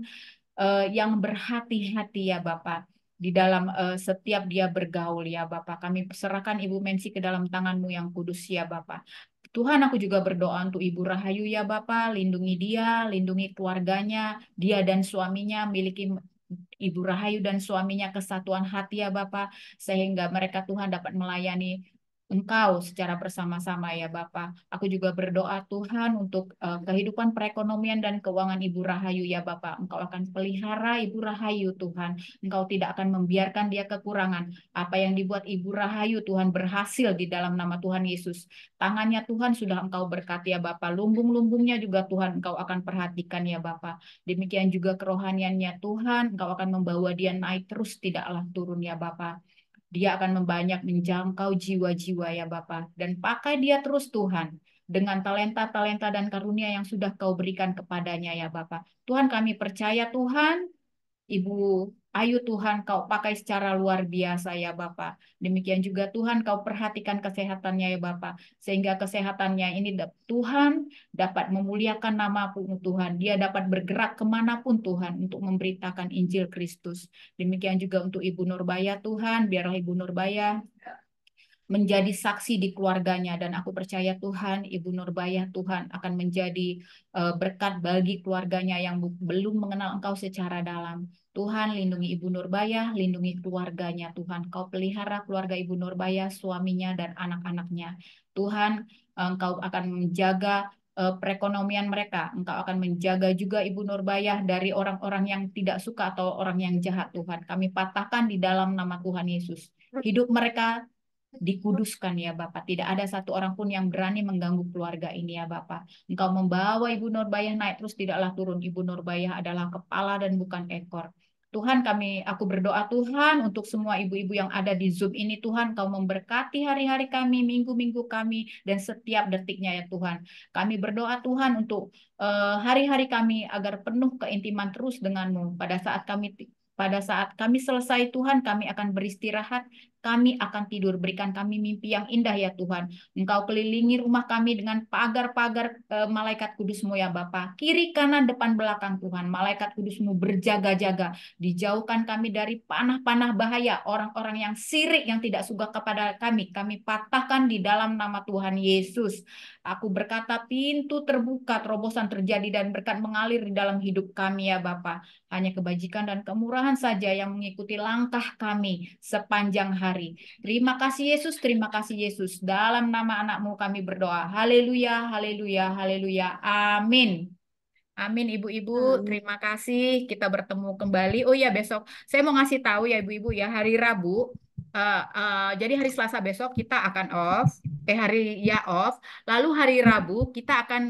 yang berhati-hati ya Bapak. Di dalam setiap dia bergaul ya Bapak. Kami serahkan Ibu Mensi ke dalam tangan-Mu yang kudus ya Bapak. Tuhan, aku juga berdoa untuk Ibu Rahayu ya Bapak, lindungi dia, lindungi keluarganya, dia dan suaminya miliki Ibu Rahayu dan suaminya kesatuan hati ya Bapak, sehingga mereka Tuhan dapat melayani Engkau secara bersama-sama ya Bapak. Aku juga berdoa Tuhan untuk kehidupan perekonomian dan keuangan Ibu Rahayu ya Bapak. Engkau akan pelihara Ibu Rahayu Tuhan. Engkau tidak akan membiarkan dia kekurangan. Apa yang dibuat Ibu Rahayu Tuhan berhasil di dalam nama Tuhan Yesus. Tangannya Tuhan sudah Engkau berkati ya Bapak. Lumbung-lumbungnya juga Tuhan Engkau akan perhatikan ya Bapak. Demikian juga kerohaniannya Tuhan, Engkau akan membawa dia naik terus, tidaklah turun ya Bapak. Dia akan membanyak menjangkau jiwa-jiwa ya Bapak. Dan pakai dia terus Tuhan, dengan talenta-talenta dan karunia yang sudah Kau berikan kepadanya ya Bapak. Tuhan kami percaya Tuhan, Ibu Ayu Tuhan Kau pakai secara luar biasa ya Bapak. Demikian juga Tuhan Kau perhatikan kesehatannya ya Bapak. Sehingga kesehatannya ini Tuhan dapat memuliakan nama-Mu Tuhan. Dia dapat bergerak kemanapun Tuhan untuk memberitakan Injil Kristus. Demikian juga untuk Ibu Nurbaya Tuhan. Biarlah Ibu Nurbaya menjadi saksi di keluarganya, dan aku percaya Tuhan Ibu Nurbaya Tuhan akan menjadi berkat bagi keluarganya yang belum mengenal Engkau secara dalam. Tuhan lindungi Ibu Nurbaya, lindungi keluarganya Tuhan. Kau pelihara keluarga Ibu Nurbaya, suaminya dan anak-anaknya. Tuhan, Engkau akan menjaga perekonomian mereka. Engkau akan menjaga juga Ibu Nurbaya dari orang-orang yang tidak suka atau orang yang jahat Tuhan. Kami patahkan di dalam nama Tuhan Yesus. Hidup mereka dikuduskan ya Bapak. Tidak ada satu orang pun yang berani mengganggu keluarga ini ya Bapak. Engkau membawa Ibu Nurbaya naik terus, tidaklah turun. Ibu Nurbaya adalah kepala dan bukan ekor. Tuhan aku berdoa Tuhan untuk semua ibu-ibu yang ada di Zoom ini Tuhan, Kau memberkati hari-hari kami, minggu-minggu kami, dan setiap detiknya ya Tuhan. Kami berdoa Tuhan untuk hari-hari kami agar penuh keintiman terus dengan-Mu. Pada saat kami selesai Tuhan, kami akan beristirahat, kami akan tidur. Berikan kami mimpi yang indah ya Tuhan. Engkau kelilingi rumah kami dengan pagar-pagar malaikat kudus-Mu ya Bapa. Kiri, kanan, depan, belakang Tuhan. Malaikat kudus-Mu berjaga-jaga. Dijauhkan kami dari panah-panah bahaya. Orang-orang yang sirik yang tidak suka kepada kami. Kami patahkan di dalam nama Tuhan Yesus. Aku berkata pintu terbuka, terobosan terjadi dan berkat mengalir di dalam hidup kami ya Bapa. Hanya kebajikan dan kemurahan saja yang mengikuti langkah kami sepanjang hari. Terima kasih Yesus, terima kasih Yesus. Dalam nama anak-Mu kami berdoa. Haleluya, haleluya, haleluya. Amin. Amin Ibu-ibu, terima kasih. Kita bertemu kembali. Oh ya, besok saya mau ngasih tahu ya Ibu-ibu ya, hari Rabu. Jadi hari Selasa besok kita akan off. Hari ya off. Lalu hari Rabu kita akan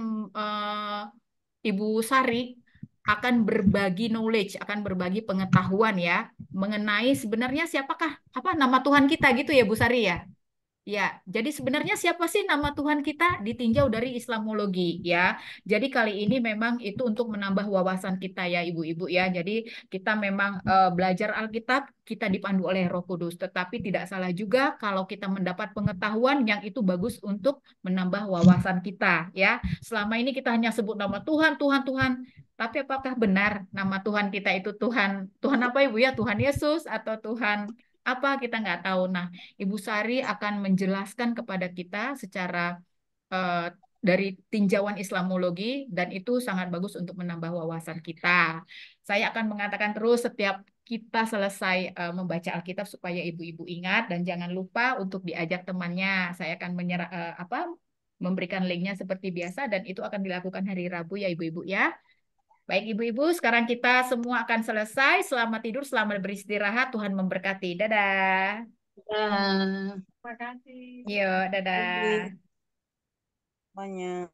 Ibu Sari akan berbagi knowledge, akan berbagi pengetahuan ya mengenai sebenarnya siapakah nama Tuhan kita gitu ya Bu Sari ya. Ya, jadi sebenarnya siapa sih nama Tuhan kita ditinjau dari Islamologi ya. Jadi kali ini memang itu untuk menambah wawasan kita ya Ibu-ibu ya. Jadi kita memang belajar Alkitab, kita dipandu oleh Roh Kudus. Tetapi tidak salah juga kalau kita mendapat pengetahuan yang itu bagus untuk menambah wawasan kita ya. Selama ini kita hanya sebut nama Tuhan, Tuhan, Tuhan. Tapi apakah benar nama Tuhan kita itu Tuhan? Tuhan apa Ibu ya? Tuhan Yesus atau Tuhan apa kita nggak tahu. Nah, Ibu Sari akan menjelaskan kepada kita secara dari tinjauan Islamologi dan itu sangat bagus untuk menambah wawasan kita. Saya akan mengatakan terus setiap kita selesai membaca Alkitab supaya ibu-ibu ingat dan jangan lupa untuk diajak temannya. Saya akan memberikan linknya seperti biasa dan itu akan dilakukan hari Rabu ya ibu-ibu ya. Baik Ibu-Ibu, sekarang kita semua akan selesai. Selamat tidur, selamat beristirahat. Tuhan memberkati. Dadah. Ya. Terima kasih. Yuk, dadah. Banyak.